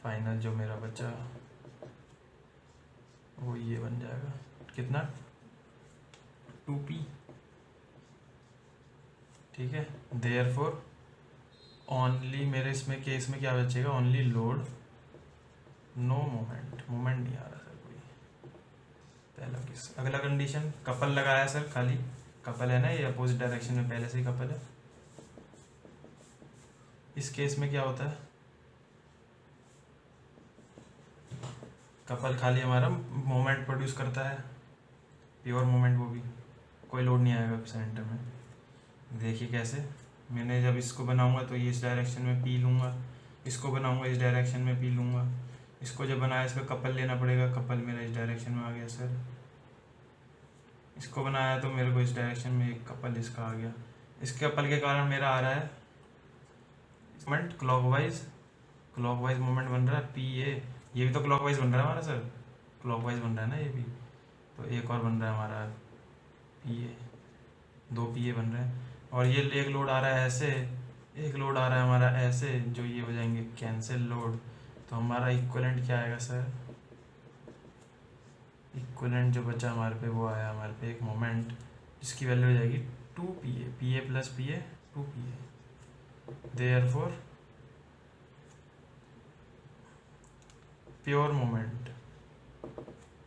फाइनल जो मेरा बचा वो ये बन जाएगा, कितना 2P, ठीक है। देयरफॉर ओनली मेरे इसमें केस में क्या बचेगा, ओनली लोड, नो मोमेंट नहीं आ रहा सर कोई। पहला केस, अगला कंडीशन कपल लगाया सर, खाली कपल है ना, ये अपोजिट डायरेक्शन में पहले से ही कपल है। इस केस में क्या होता है, कपल खाली हमारा मोमेंट प्रोड्यूस करता है, प्योर मोमेंट, वो भी कोई लोड नहीं आएगा सेंटर में। देखिए कैसे, मैंने जब इसको बनाऊंगा तो ये इस डायरेक्शन में P लूँगा, इसको बनाऊंगा इस डायरेक्शन में P लूँगा, इसको जब बनाया इसका कपल लेना पड़ेगा, कपल मेरा इस डायरेक्शन में आ गया सर। इसको बनाया तो मेरे को इस डायरेक्शन में एक कपल इसका आ गया, इसके कपल के कारण मेरा आ रहा है मोमेंट क्लॉकवाइज मोमेंट बन रहा है PA, ये भी तो क्लॉकवाइज बन रहा है हमारा सर, क्लॉकवाइज बन रहा है ना ये भी। तो एक और बन रहा है हमारा पी ए, 2 पी ए बन रहे हैं। और ये एक लोड आ रहा है ऐसे, एक लोड आ रहा है हमारा ऐसे, जो ये हो जाएंगे कैंसिल लोड। तो हमारा इक्विवेलेंट क्या आएगा सर, इक्विवेलेंट जो बचा हमारे पे वो आया हमारे पे एक मोमेंट जिसकी वैल्यू हो जाएगी 2 P A plus P A 2 P A. Therefore pure moment,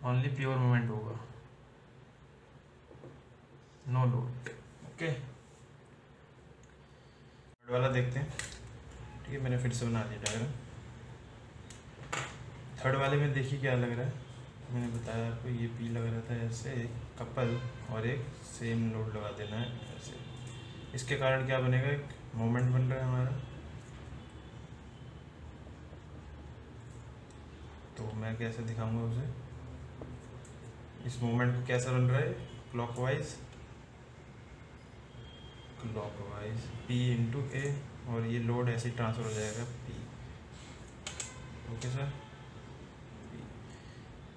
only pure moment होगा, नो लोड। ओके, थर्ड वाला देखते हैं। ठीक है, मैंने फिर से बना दिया डायग्राम। थर्ड वाले में देखिए क्या लग रहा है, मैंने बताया आपको ये पी लग रहा था ऐसे, एक कपल और एक सेम लोड लगा देना है ऐसे। इसके कारण क्या बनेगा, एक मोमेंट बन रहा है हमारा। तो मैं कैसे दिखाऊंगा उसे, इस मोमेंट को कैसा बन रहा है, क्लॉकवाइज, क्लॉकवाइज पी इंटू ए, और ये लोड ऐसे ही ट्रांसफर हो जाएगा पी। ओके सर,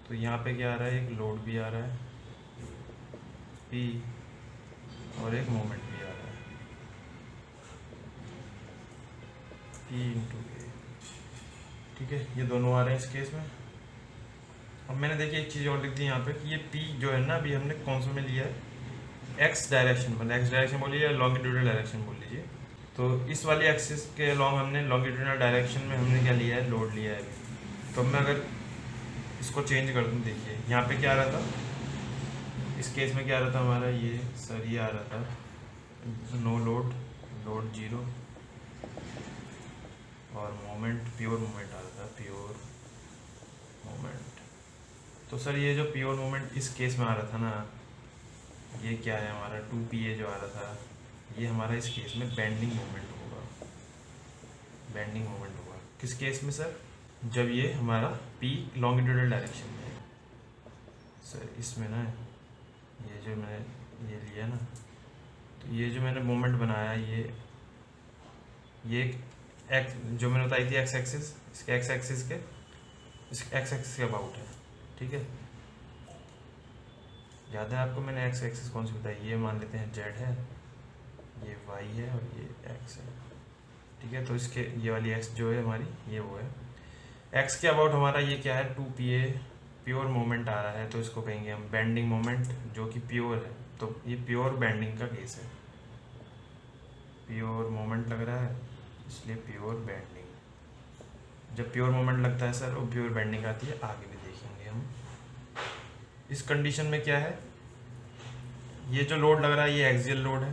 तो यहाँ पे क्या आ रहा है, एक लोड भी आ रहा है पी और एक मोमेंट भी आ रहा है पी इंटू ए। ठीक है, ये दोनों आ रहे हैं इस केस में। अब मैंने देखिए एक चीज़ और लिख दी यहाँ पे कि ये पी जो है ना, अभी हमने कौन सा में लिया है, एक्स डायरेक्शन, मतलब एक्स डायरेक्शन बोलिए या लॉन्गिट्यूडनल डायरेक्शन बोल लीजिए। तो इस वाली एक्सिस के लॉन्ग हमने लॉन्गिट्यूडनल डायरेक्शन में हमने क्या लिया है, लोड लिया है। तो मैं अगर इसको चेंज कर दूँ, देखिए यहाँ पे क्या आ रहा था, इस केस में क्या आ रहा था हमारा, ये सर ये आ रहा था नो लोड, लोड 0, और मोमेंट प्योर मोमेंट आ रहा था, प्योर मोमेंट। तो सर ये जो प्योर मोमेंट इस केस में आ रहा था ना, ये क्या है हमारा 2 पी ए जो आ रहा था, ये हमारा इस केस में बेंडिंग मोमेंट होगा, बेंडिंग मोमेंट होगा। किस केस में सर, जब ये हमारा पी लॉन्गिट्यूडनल डायरेक्शन में है सर। इसमें ना ये जो मैंने ये लिया ना, तो ये जो मैंने मोमेंट बनाया, ये एक्स जो मैंने बताई थी एक्स एक्सिस, इसके एक्स एक्सिस के, इस एक्स एक्सिस के अबाउट है। ठीक है, याद है आपको मैंने एक्स एक्सिस कौन सी बताई, ये मान लेते हैं जेड है, ये वाई है और ये एक्स है। ठीक है, तो इसके ये वाली एक्स जो है हमारी, ये वो है एक्स के अबाउट हमारा। ये क्या है, 2 पी ए प्योर मोमेंट आ रहा है, तो इसको कहेंगे हम बेंडिंग मोमेंट, जो कि प्योर है। तो ये प्योर बेंडिंग का केस है, प्योर मोमेंट लग रहा है इसलिए प्योर बेंडिंग। जब प्योर मोमेंट लगता है सर, वो प्योर बेंडिंग आती है, आगे भी देखेंगे हम। इस कंडीशन में क्या है, ये जो लोड लग रहा है ये एक्सियल लोड है,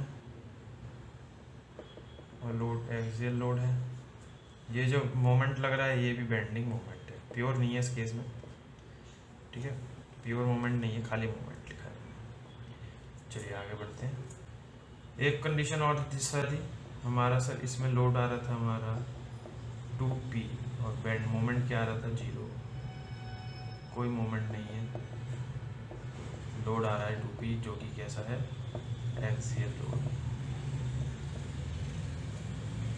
और लोड एक्सियल लोड है। ये जो मोमेंट लग रहा है ये भी बेंडिंग मोमेंट है, प्योर नहीं है इस केस में। ठीक है, प्योर मोमेंट नहीं है, खाली मोमेंट लिखा है। चलिए आगे बढ़ते हैं। एक कंडीशन और तीसरा थी हमारा सर, इसमें लोड आ रहा था हमारा 2 पी और बेंड मोमेंट क्या आ रहा था, 0, कोई मोमेंट नहीं है, लोड आ रहा है 2 पी जो कि कैसा है, एक्सियल लोड।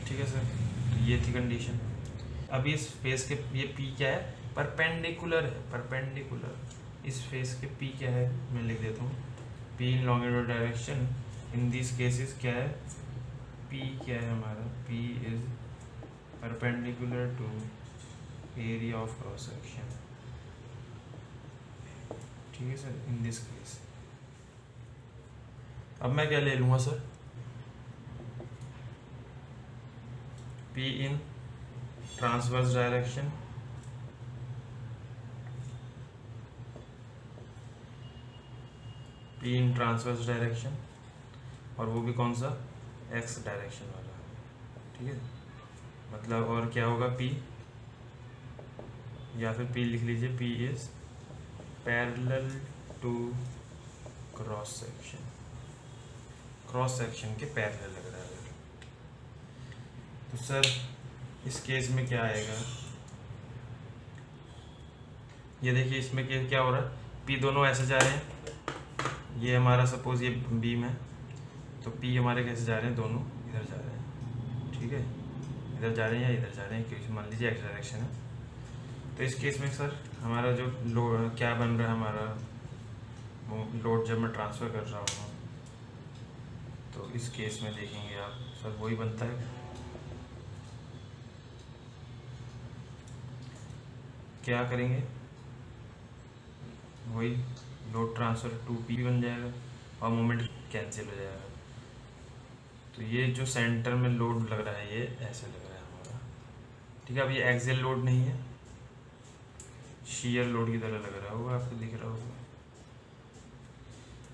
ठीक है सर, तो ये थी कंडीशन। अभी इस फेस के ये पी क्या है, परपेंडिकुलर है, परपेंडिकुलर। इस फेस के पी क्या है, मैं लिख देता हूँ, P in longitudinal direction in this cases क्या है, पी क्या है हमारा, P is perpendicular to area of cross section. ठीक है सर, इन दिस केस। अब मैं क्या ले लूँगा sir, P in transverse direction P in transverse direction, और वो भी कौन सा, एक्स डायरेक्शन वाला। ठीक है, मतलब और क्या होगा, पी या फिर पी लिख लीजिए, P is parallel to cross section, cross section के पैरेलल लग रहा है। तो सर इस केस में क्या आएगा, ये देखिए इसमें क्या हो रहा है, पी दोनों ऐसे जा रहे हैं, ये हमारा सपोज ये बीम है, तो पी हमारे कैसे जा रहे हैं, दोनों इधर जा रहे हैं। ठीक है, इधर जा रहे हैं या इधर जा रहे हैं, क्योंकि मान लीजिए एक्स डायरेक्शन है। तो इस केस में सर हमारा जो लोड क्या बन रहा है, हमारा लोड जब मैं ट्रांसफ़र कर रहा हूँ तो इस केस में देखेंगे आप सर वही बनता है, क्या करेंगे, वही लोड ट्रांसफ़र 2p बन जाएगा और मोमेंट कैंसिल हो जाएगा। तो ये जो सेंटर में लोड लग रहा है ये ऐसे लग रहा है हमारा, ठीक है। अब ये एक्सियल लोड नहीं है, शीयर लोड की तरह लग रहा होगा, आपको दिख रहा होगा।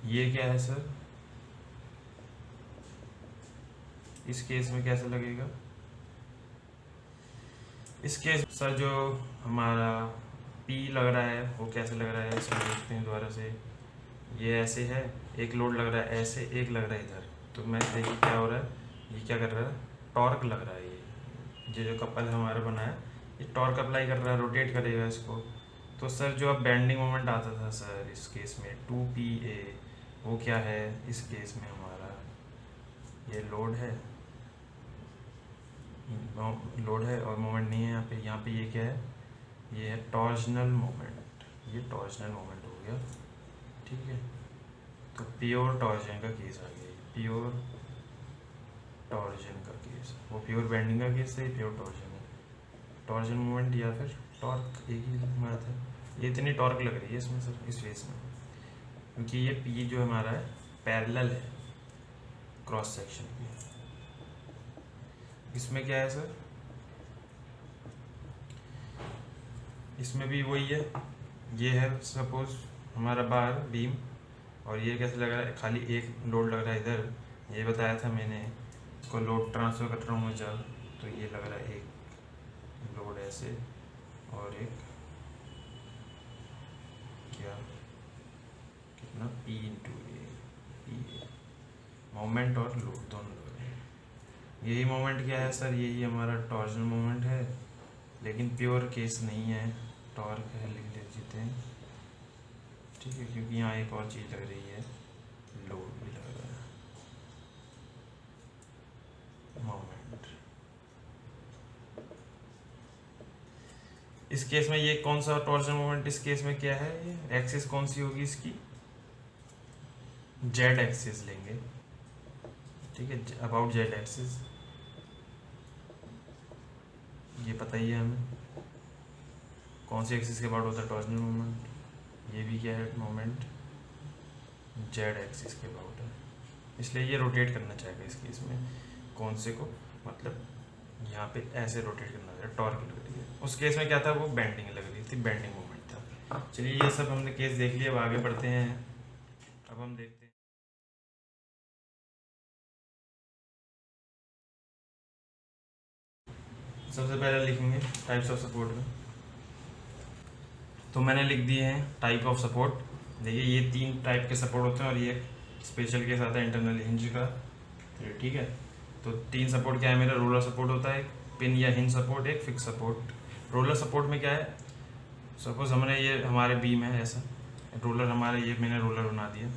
ये क्या है सर, इस केस में कैसे लगेगा, इस केस सर जो हमारा P लग रहा है वो कैसे लग रहा है, इसमें देखते हैं दोबारा से। ये ऐसे है, एक लोड लग रहा है ऐसे, एक लग रहा है इधर। तो मैं देखिए क्या हो रहा है, ये क्या कर रहा है, टॉर्क लग रहा है। ये जो कपल हमारा बना है ये टॉर्क अप्लाई कर रहा है, रोटेट करेगा इसको। तो सर जो अब बेंडिंग मोमेंट आता था सर इस केस में 2pa, वो क्या है इस केस में हमारा, ये लोड है, लोड है और मोमेंट नहीं है यहाँ पे। यहाँ पे ये क्या है, ये है टॉर्जनल मोमेंट, ये टॉर्जनल मोमेंट हो गया, ठीक है। तो प्योर टॉर्जन का केस आ गया, प्योर टॉर्जन का केस, वो प्योर बेंडिंग का केस है, प्योर टॉर्जन है। टॉर्जन मोमेंट या फिर टॉर्क एक ही बात है। ये इतनी टॉर्क लग रही है इसमें सर इस फेस में, क्योंकि ये पी जो हमारा है पैरेलल है क्रॉस सेक्शन की। इसमें क्या है सर, इसमें भी वही है, ये है सपोज हमारा बार बीम, और ये कैसे लग रहा है, खाली एक लोड लग रहा है इधर, ये बताया था मैंने, इसको लोड ट्रांसफ़र कर रहा हूँ मैं जब, तो ये लग रहा है एक लोड ऐसे और एक क्या कितना P/A, मोमेंट और लोड दोनों लग रहे हैं। यही मोमेंट क्या है सर, यही हमारा टॉर्जनल मोमेंट है, लेकिन प्योर केस नहीं है, टॉर्क है लिख लेते हैं, ठीक है। क्योंकि यहाँ एक और चीज़ लग रही है, लोड भी लग रहा है, मोमेंट। इस केस में ये कौन सा टॉर्जन मोमेंट, इस केस में क्या है, ये एक्सिस कौन सी होगी इसकी, जेड एक्सिस लेंगे, ठीक है, अबाउट जेड एक्सिस, ये पता ही है हमें कौन सी एक्सिस के अबाउट होता है टॉर्जनल मोमेंट। ये भी क्या है, मोमेंट जेड एक्सिस के अबाउट है, इसलिए ये रोटेट करना चाहेगा इस केस में, कौन से को, मतलब यहाँ पे ऐसे रोटेट करना चाहिए, टॉर्क लग रही है। उस केस में क्या था, वो बेंडिंग लग रही थी, बेंडिंग मोमेंट था। चलिए ये सब हमने केस देख लिया, अब आगे बढ़ते हैं। अब हम देखते हैं सबसे पहले लिखेंगे टाइप्स ऑफ सपोर्ट में, तो मैंने लिख दिए हैं टाइप ऑफ सपोर्ट। देखिए ये 3 टाइप के सपोर्ट होते हैं और ये स्पेशल केस आता है इंटरनल हिंज का, ठीक है। तो 3 सपोर्ट क्या है मेरा, रोलर सपोर्ट होता है, एक पिन या हिंज सपोर्ट, एक फिक्स सपोर्ट। रोलर सपोर्ट में क्या है, सपोज हमने ये हमारे बीम है ऐसा, रोलर हमारे ये मैंने रोलर बना दिया,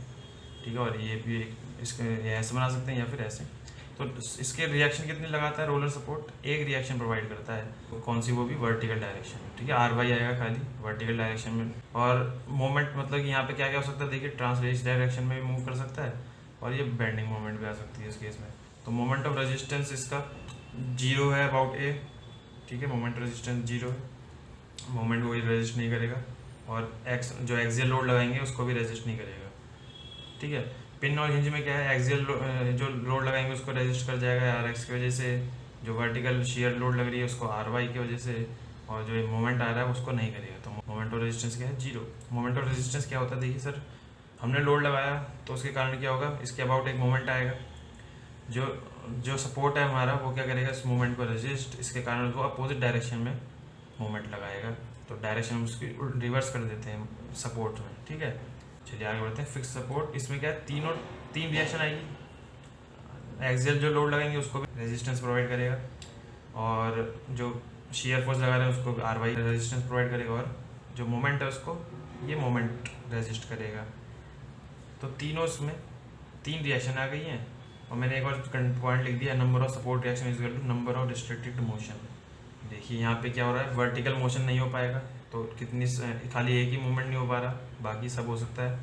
ठीक है, और ये भी इसके ऐसे बना सकते हैं या फिर ऐसे। तो इसके रिएक्शन कितनी लगाता है रोलर सपोर्ट, एक रिएक्शन प्रोवाइड करता है, तो कौन सी, वो भी वर्टिकल डायरेक्शन में, ठीक है, RY आएगा खाली वर्टिकल डायरेक्शन में। और मोमेंट मतलब कि यहाँ पे क्या क्या हो सकता है, देखिए ट्रांसलेश डायरेक्शन में भी मूव कर सकता है, और ये बेंडिंग मोमेंट भी आ सकती है इस केस में। तो मोमेंट ऑफ रेजिस्टेंस इसका 0 है अबाउट A, ठीक है, मोमेंट रेजिस्टेंस 0 है, मोमेंट को रेजिस्ट नहीं करेगा, और एक्स जो एक्सियल लोड लगाएंगे उसको भी रेजिस्ट नहीं करेगा, ठीक है। पिन और हिंज में क्या है, एक्सियल जो लोड लगाएंगे उसको रेजिस्ट कर जाएगा RX की वजह से, जो वर्टिकल शियर लोड लग रही है उसको RY की वजह से, और जो मोमेंट आ रहा है उसको नहीं करेगा। तो मोमेंट ऑफ रेजिस्टेंस क्या है, 0। मोमेंट ऑफ रेजिस्टेंस क्या होता है, देखिए सर हमने लोड लगाया तो उसके कारण क्या होगा, इसके अबाउट एक मोमेंट आएगा, जो सपोर्ट है हमारा वो क्या करेगा, इस मोमेंट को रेजिस्ट, इसके कारण वो अपोजिट डायरेक्शन में मोमेंट लगाएगा, तो डायरेक्शन उसकी रिवर्स कर देते हैं सपोर्ट में, ठीक है। चलिए आगे बढ़ते हैं। फिक्स सपोर्ट, इसमें क्या है, तीन रिएक्शन आएगी, एक्सियल जो लोड लगाएंगे उसको भी रेजिस्टेंस प्रोवाइड करेगा, और जो शियर फोर्स लगा रहे हैं उसको RY रेजिस्टेंस प्रोवाइड करेगा, और जो मोमेंट है उसको ये मोमेंट रेजिस्ट करेगा। तो तीनों इसमें 3 रिएक्शन आ गई हैं, और मैंने एक और पॉइंट लिख दिया, number of support reaction is equal to number of restricted motion. देखिए यहाँ पे क्या हो रहा है, वर्टिकल मोशन नहीं हो पाएगा, तो कितनी खाली एक ही मूवमेंट नहीं हो पा रहा, बाकी सब हो सकता है,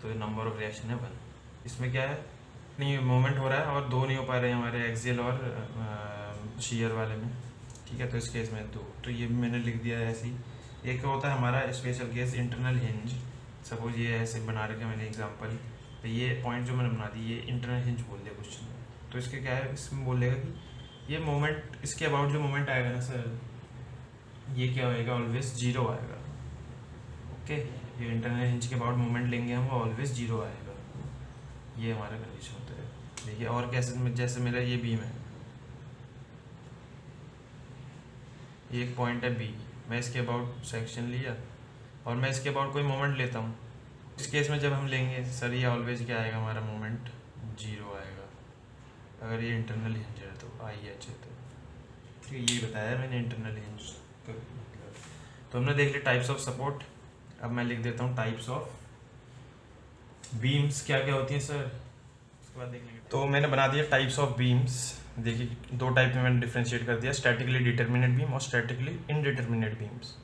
तो नंबर ऑफ रिएक्शन है 1। इसमें क्या है, नहीं मूवमेंट हो रहा है और 2 नहीं हो पा रहे हैं हमारे एक्सियल और शीयर वाले में, ठीक है। तो इस केस में 2, तो ये भी मैंने लिख दिया है ऐसे ही। एक होता है हमारा special case internal hinge, suppose ये ऐसे बना रखा मैंने एग्जांपल, तो ये पॉइंट जो मैंने बना दी ये इंटरनल हिंज बोल दिया क्वेश्चन में, तो इसके क्या है, इसमें बोलेगा कि ये मोमेंट, इसके अबाउट जो मोमेंट आएगा ना सर, ये क्या होएगा, ऑलवेज 0 आएगा। ओके, ये इंटरनल हिंज के अबाउट मोमेंट लेंगे हम, वो ऑलवेज 0 आएगा, ये हमारा कंडीशन होता है। देखिए और कैसे में, जैसे मेरा ये बीम है, ये एक पॉइंट है बी, मैं इसके अबाउट सेक्शन लिया और मैं इसके अबाउट कोई मोमेंट लेता हूँ, इस केस में जब हम लेंगे सर ये ऑलवेज क्या आएगा, हमारा मोमेंट 0 आएगा, अगर ये इंटरनल हिंज है तो आई एच है तो। ठीक, ये बताया मैंने इंटरनल हिंज का मतलब। तो हमने देख लिया टाइप्स ऑफ सपोर्ट, अब मैं लिख देता हूँ टाइप्स ऑफ बीम्स क्या क्या होती हैं सर, उसके बाद देख लेंगे। तो मैंने बना दिया टाइप्स ऑफ बीम्स। देखिए 2 टाइप में मैंने डिफ्रेंशिएट कर दिया, स्टैटिकली डिटर्मिनेट बीम और स्टैटिकली इनडिटर्मिनेट बीम्स।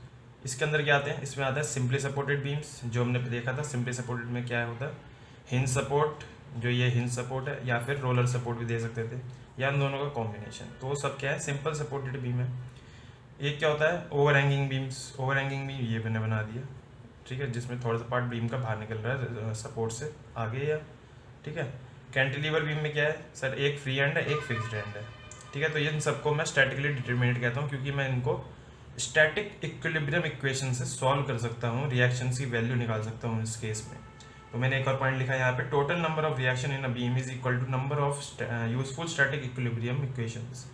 इसके अंदर क्या आते हैं, इसमें आता है सिंपली सपोर्टेड बीम्स, जो हमने देखा था सिंपली सपोर्टेड में क्या होता है, हिंज सपोर्ट, जो ये हिंज सपोर्ट है, या फिर रोलर सपोर्ट भी दे सकते थे, या इन दोनों का कॉम्बिनेशन। तो वो सब क्या है, सिंपल सपोर्टेड बीम है। एक क्या होता है, over hanging beams, over hanging beam ये मैंने बना दिया, ठीक है, जिसमें थोड़ा सा पार्ट बीम का बाहर निकल रहा है सपोर्ट से आगे, या ठीक है। कैंटिलीवर बीम में क्या है सर, एक फ्री एंड है, एक फिक्स्ड एंड है, ठीक है। तो इन सबको मैं स्टैटिकली डिटरमिनेट कहता हूँ, क्योंकि मैं इनको स्टैटिक इक्विलिब्रियम इक्वेशन से सॉल्व कर सकता हूँ, रिएक्शंस की वैल्यू निकाल सकता हूँ इस केस में। तो मैंने एक और पॉइंट लिखा है यहाँ पे, total number of reaction in a beam is equal to number of useful static equilibrium equations,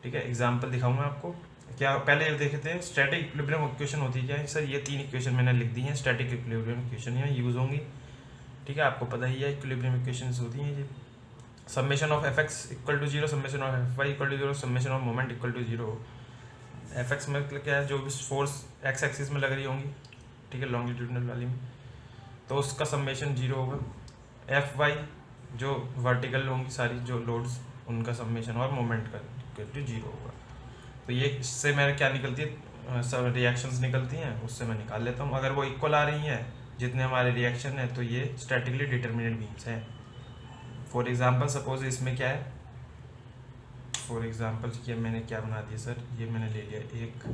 ठीक है। एग्जांपल दिखाऊंगा आपको, क्या पहले ये देखे थे स्टैटिक इक्विलिब्रियम इक्वेशन होती है क्या है सर, ये 3 इक्वेशन मैंने लिख दी हैं, स्टैटिक इक्विलिब्रियम इक्वेशन यहाँ यूज होंगी, ठीक है, आपको पता ही है इक्विलिब्रियम इक्वेशंस होती हैं ये, summation of F X equal to 0, summation of F Y equal to 0, summation of moment equal to 0। F X में क्या है, जो भी फोर्स एक्स एक्सिस में लग रही होंगी, ठीक है, लॉन्गिट्यूडनल वाली में, तो उसका समेशन 0 होगा। एफ वाई जो वर्टिकल होंगी सारी जो लोड्स, उनका समेशन और मोमेंट का इक्वल टू 0 होगा। तो ये इससे मेरे क्या निकलती है, सब रिएक्शंस निकलती हैं, उससे मैं निकाल लेता हूँ। अगर वो इक्वल आ रही हैं जितने हमारे रिएक्शन है, तो ये स्टैटिकली डिटर्मिनेट बीम्स हैं। फॉर एग्जांपल सपोज इसमें क्या है, फॉर एग्जांपल ये मैंने क्या बना दिया सर, ये मैंने ले लिया एक,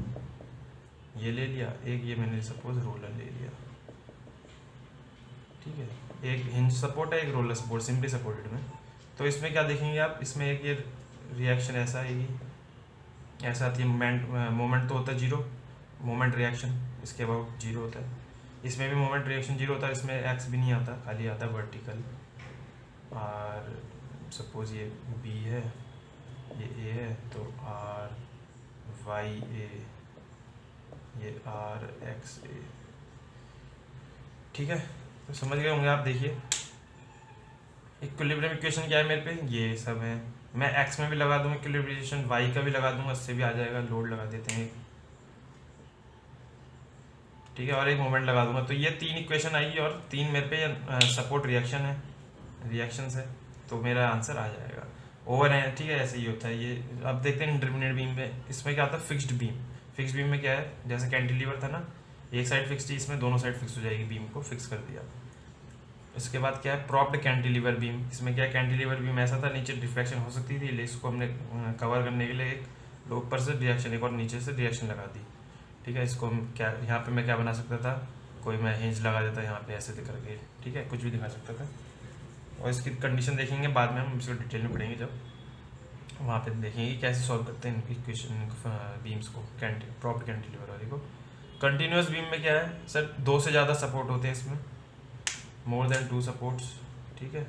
ये ले लिया एक, ये मैंने सपोज रोलर ले लिया, ठीक है, एक हिंज सपोर्ट है, एक रोलर सपोर्ट, सिंपली सपोर्टेड में। तो इसमें क्या देखेंगे आप, इसमें एक ये रिएक्शन ऐसा आएगी, ऐसा आती है, मोमेंट तो होता है 0, मोमेंट रिएक्शन इसके अबाउट 0 होता है, इसमें भी मोमेंट रिएक्शन 0 होता है, इसमें एक्स भी नहीं आता, खाली आता है वर्टिकल। और सपोज ये बी है, ये ए है, तो आर वाई ए, ये आर एक्स ए, ठीक है। तो समझ गए होंगे आप। देखिए इक्विलिब्रियम इक्वेशन क्या है मेरे पे, ये सब है, मैं एक्स में भी लगा दूंगा इक्विलिब्रिएशन, वाई का भी लगा दूंगा, इससे भी आ जाएगा, लोड लगा देते हैं, ठीक है, और एक मोमेंट लगा दूंगा। तो ये 3 इक्वेशन आई और 3 मेरे पे सपोर्ट रिएक्शन है, रिएक्शंस है, तो मेरा आंसर आ जाएगा। ओवर है, ठीक है, ऐसे ही होता है ये। अब देखते हैं इंटरमीडिएट बीम में, इसमें क्या होता है, फिक्स्ड बीम। फिक्स्ड बीम में क्या है, जैसे कैंटिलीवर था ना, एक साइड फिक्स थी, इसमें दोनों साइड फिक्स हो जाएगी, बीम को फिक्स कर दिया। इसके बाद क्या है, प्रॉप्ड कैंटिलीवर बीम। इसमें क्या है, कैंटिलीवर बीम ऐसा था, नीचे डिफ्लेक्शन हो सकती थी, इसको हमने कवर करने के लिए एक ऊपर से रिएक्शन, एक और नीचे से रिएक्शन लगा दी, ठीक है। इसको हम क्या, यहाँ पे मैं क्या बना सकता था, कोई मैं हिंज लगा देता यहाँ पे ऐसे दिखा के, ठीक है, कुछ भी दिखा सकता था। और इसकी कंडीशन देखेंगे बाद में, हम इसको डिटेल में पढ़ेंगे जब, वहाँ पे देखेंगे कैसे सॉल्व करते हैं इक्वेशन बीम्स को, प्रॉपर कैंटिलीवर वाली को। कंटिन्यूस बीम में क्या है सर, 2 से ज़्यादा सपोर्ट होते हैं इसमें, मोर देन 2 सपोर्ट्स, ठीक है,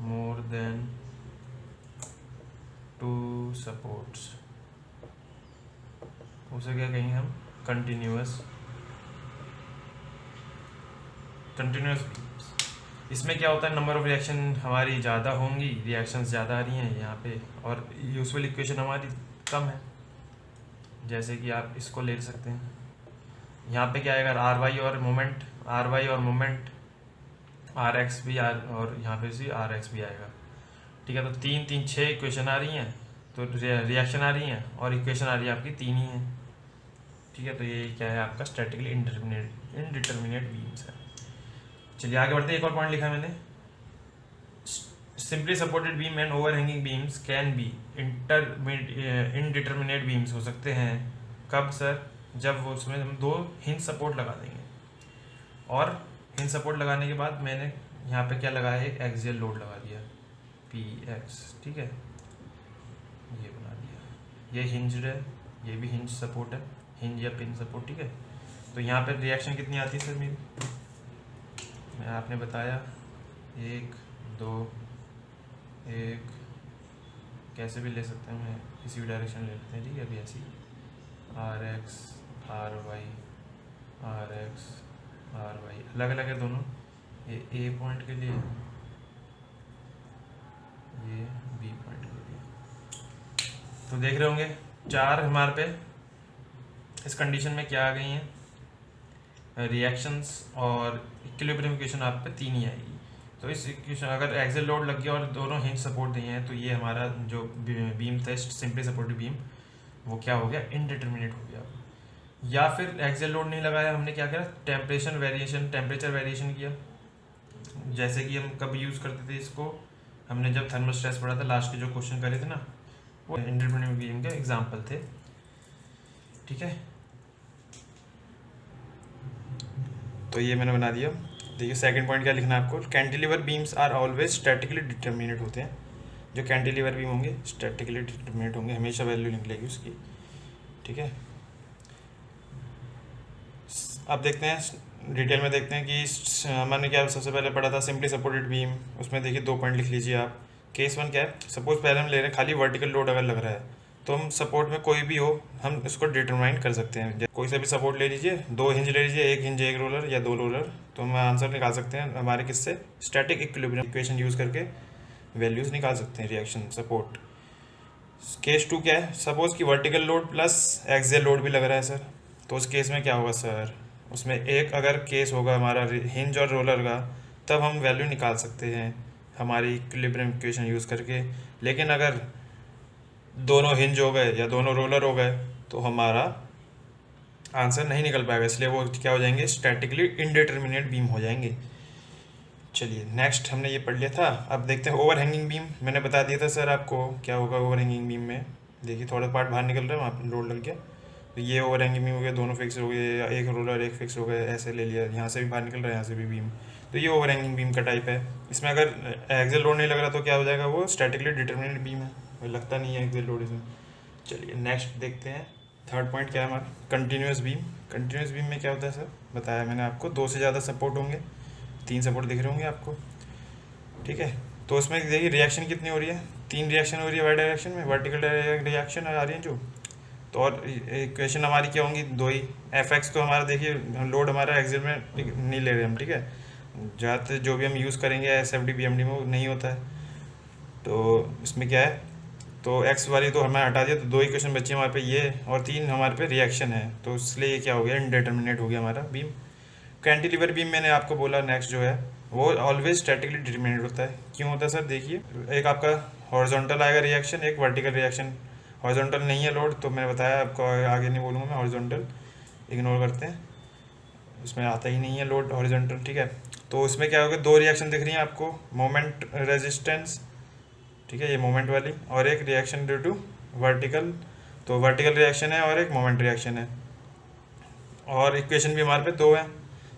मोर देन 2 सपोर्ट्स, उसे क्या कहेंगे हम, कंटिन्यूस बीम्स। इसमें क्या होता है, नंबर ऑफ रिएक्शन हमारी ज़्यादा होंगी, रिएक्शंस ज़्यादा आ रही हैं यहाँ पे, और यूजुअल इक्वेशन हमारी कम है। जैसे कि आप इसको ले सकते हैं, यहाँ पे क्या आएगा, आर वाई और मोमेंट, आर वाई और मोमेंट, आर एक्स भी आर, और यहाँ पे भी आर एक्स भी आएगा, ठीक है। तो 3 3 6 इक्वेशन आ रही हैं, तो रिएक्शन आ रही है और इक्वेशन आ रही है आपकी 3 ही है, ठीक है। तो ये क्या है आपका स्टैटिकली इनडिटरमिनेट बीम्स है। चलिए आगे बढ़ते हैं। एक और पॉइंट लिखा मैंने, simply supported beam and overhanging beams can be indeterminate beams हो सकते हैं। कब सर? जब वो उसमें हम 2 हिंज सपोर्ट लगा देंगे, और हिंज सपोर्ट लगाने के बाद मैंने यहाँ पे क्या लगाया है, एक एक्सियल लोड लगा दिया PX, ठीक है, ये बना दिया। ये हिंज्ड है, ये भी हिंज सपोर्ट है, हिंज या पिन सपोर्ट, ठीक है। तो यहाँ पे रिएक्शन कितनी आती है सर मेरी, मैं आपने बताया 1 2 1, कैसे भी ले सकते हैं, मैं किसी भी डायरेक्शन ले लेते हैं, ठीक है। अभी ऐसी RX RY RX RY अलग अलग है दोनों, ये A पॉइंट के लिए, ये B पॉइंट के लिए। तो देख रहे होंगे 4 हमारे पे इस कंडीशन में क्या आ गई हैं, रिएक्शंस, और इक्विलिब्रियम इक्वेशन आप पे 3 ही आएगी। तो इस इक्वेशन अगर एक्सियल लोड लग गया और दोनों हिंज सपोर्ट दिए हैं, तो ये हमारा जो beam test simply supported beam वो क्या हो गया, इनडिटरमिनेट हो गया। या फिर एक्सियल लोड नहीं लगाया, हमने क्या किया, टेम्परेचर वेरिएशन किया। जैसे कि हम कब यूज़ करते थे इसको, हमने जब थर्मल स्ट्रेस पढ़ा था, लास्ट के जो क्वेश्चन करे थे ना, वो इंडिटरमिनेट बीम के एग्जाम्पल थे, ठीक है। तो ये मैंने बना दिया। देखिए सेकंड पॉइंट क्या लिखना है आपको, cantilever beams are always statically determinate होते हैं। जो कैंटिलीवर बीम होंगे स्टैटिकली डिटरमिनेट होंगे, हमेशा वैल्यू निकलेगी उसकी, ठीक है। अब देखते हैं डिटेल में, देखते हैं कि मैंने क्या सबसे पहले पढ़ा था, सिंपली सपोर्टेड बीम। उसमें देखिए 2 पॉइंट लिख लीजिए आप। केस 1 क्या है, सपोज पहले हम ले रहे हैं खाली वर्टिकल लोड अगर लग रहा है, तो हम सपोर्ट में कोई भी हो हम इसको डिटरमाइन कर सकते हैं। कोई सा भी सपोर्ट ले लीजिए, 2 हिंज ले लीजिए, 1 हिंज 1 रोलर या 2 रोलर, तो हम आंसर निकाल सकते हैं हमारे किससे, स्टैटिक इक्विलिब्रियम इक्वेशन यूज़ करके वैल्यूज़ निकाल सकते हैं रिएक्शन सपोर्ट। केस 2 क्या है, सपोज कि vertical load plus axial load भी लग रहा है सर, तो उस केस में क्या होगा सर, उसमें एक अगर केस होगा हमारा हिंज और रोलर का, तब हम वैल्यू निकाल सकते हैं हमारी इक्विलिब्रियम इक्वेशन यूज़ करके। लेकिन अगर दोनों हिंज हो गए या दोनों रोलर हो गए, तो हमारा आंसर नहीं निकल पाएगा, इसलिए वो क्या हो जाएंगे, स्टैटिकली इनडिटरमिनेट बीम हो जाएंगे। चलिए नेक्स्ट हमने ये पढ़ लिया था। अब देखते हैं ओवर हैंगिंग बीम। मैंने बता दिया था सर आपको क्या होगा ओवर हैंगिंग बीम में। देखिए थोड़ा पार्ट बाहर निकल रहा है, वहाँ पर लोड लग गया, तो ये ओवर हैंगिंग बीम हो गया, दोनों फिक्स हो गए, एक रोलर एक फिक्स हो गए, ऐसे ले लिया, यहाँ से भी बाहर निकल रहा है, यहाँ से भी बीम, तो ये ओवर हैंगिंग बीम का टाइप है। इसमें अगर एक्सियल लोड नहीं लग रहा तो क्या हो जाएगा, वो स्टैटिकली डिटरमिनेट बीम है, लगता नहीं है एक्सियल लोड इसमें। चलिए नेक्स्ट देखते हैं, थर्ड पॉइंट क्या है हमारा, कंटिन्यूस बीम। कंटिन्यूस बीम में क्या होता है सर, बताया मैंने आपको, 2 से ज़्यादा सपोर्ट होंगे, 3 सपोर्ट दिख रहे होंगे आपको, ठीक है। तो उसमें देखिए रिएक्शन कितनी हो रही है, 3 रिएक्शन हो रही है वाई डायरेक्शन में, वर्टिकल रिएक्शन आ रही है जो, तो और इक्वेशन हमारी क्या होंगी, 2 ही। Fx तो हमारा देखिए लोड हमारा एक्सियल में नहीं ले रहे हम, ठीक है, ज़्यादातर जो भी हम यूज़ करेंगे SFD BMD में वो नहीं होता है। तो इसमें क्या है, तो x वाली तो हमें हटा दिया, तो 2 इक्वेशन बची हमारे पे ये, और 3 हमारे पे रिएक्शन है, तो इसलिए ये क्या हो गया, इनडिटरमिनेट हो गया हमारा बीम। कैंटिलीवर बीम मैंने आपको बोला नेक्स्ट जो है, वो ऑलवेज स्टैटिकली डिटरमिनेट होता है। क्यों होता है सर, देखिए एक आपका हॉरिजॉन्टल आएगा रिएक्शन, एक वर्टिकल रिएक्शन। हॉरिजॉन्टल नहीं है लोड, तो मैंने बताया आपको, आगे नहीं बोलूँगा मैं, हॉरिजॉन्टल इग्नोर करते हैं, उसमें आता ही नहीं है लोड हॉरिजॉन्टल, ठीक है। तो इसमें क्या होगा, 2 रिएक्शन दिख रही हैं आपको, मोमेंट रेजिस्टेंस, ठीक है, ये मोमेंट वाली, और एक रिएक्शन ड्यू टू वर्टिकल, तो वर्टिकल रिएक्शन है और एक मोमेंट रिएक्शन है, और इक्वेशन भी हमारे पे 2 हैं,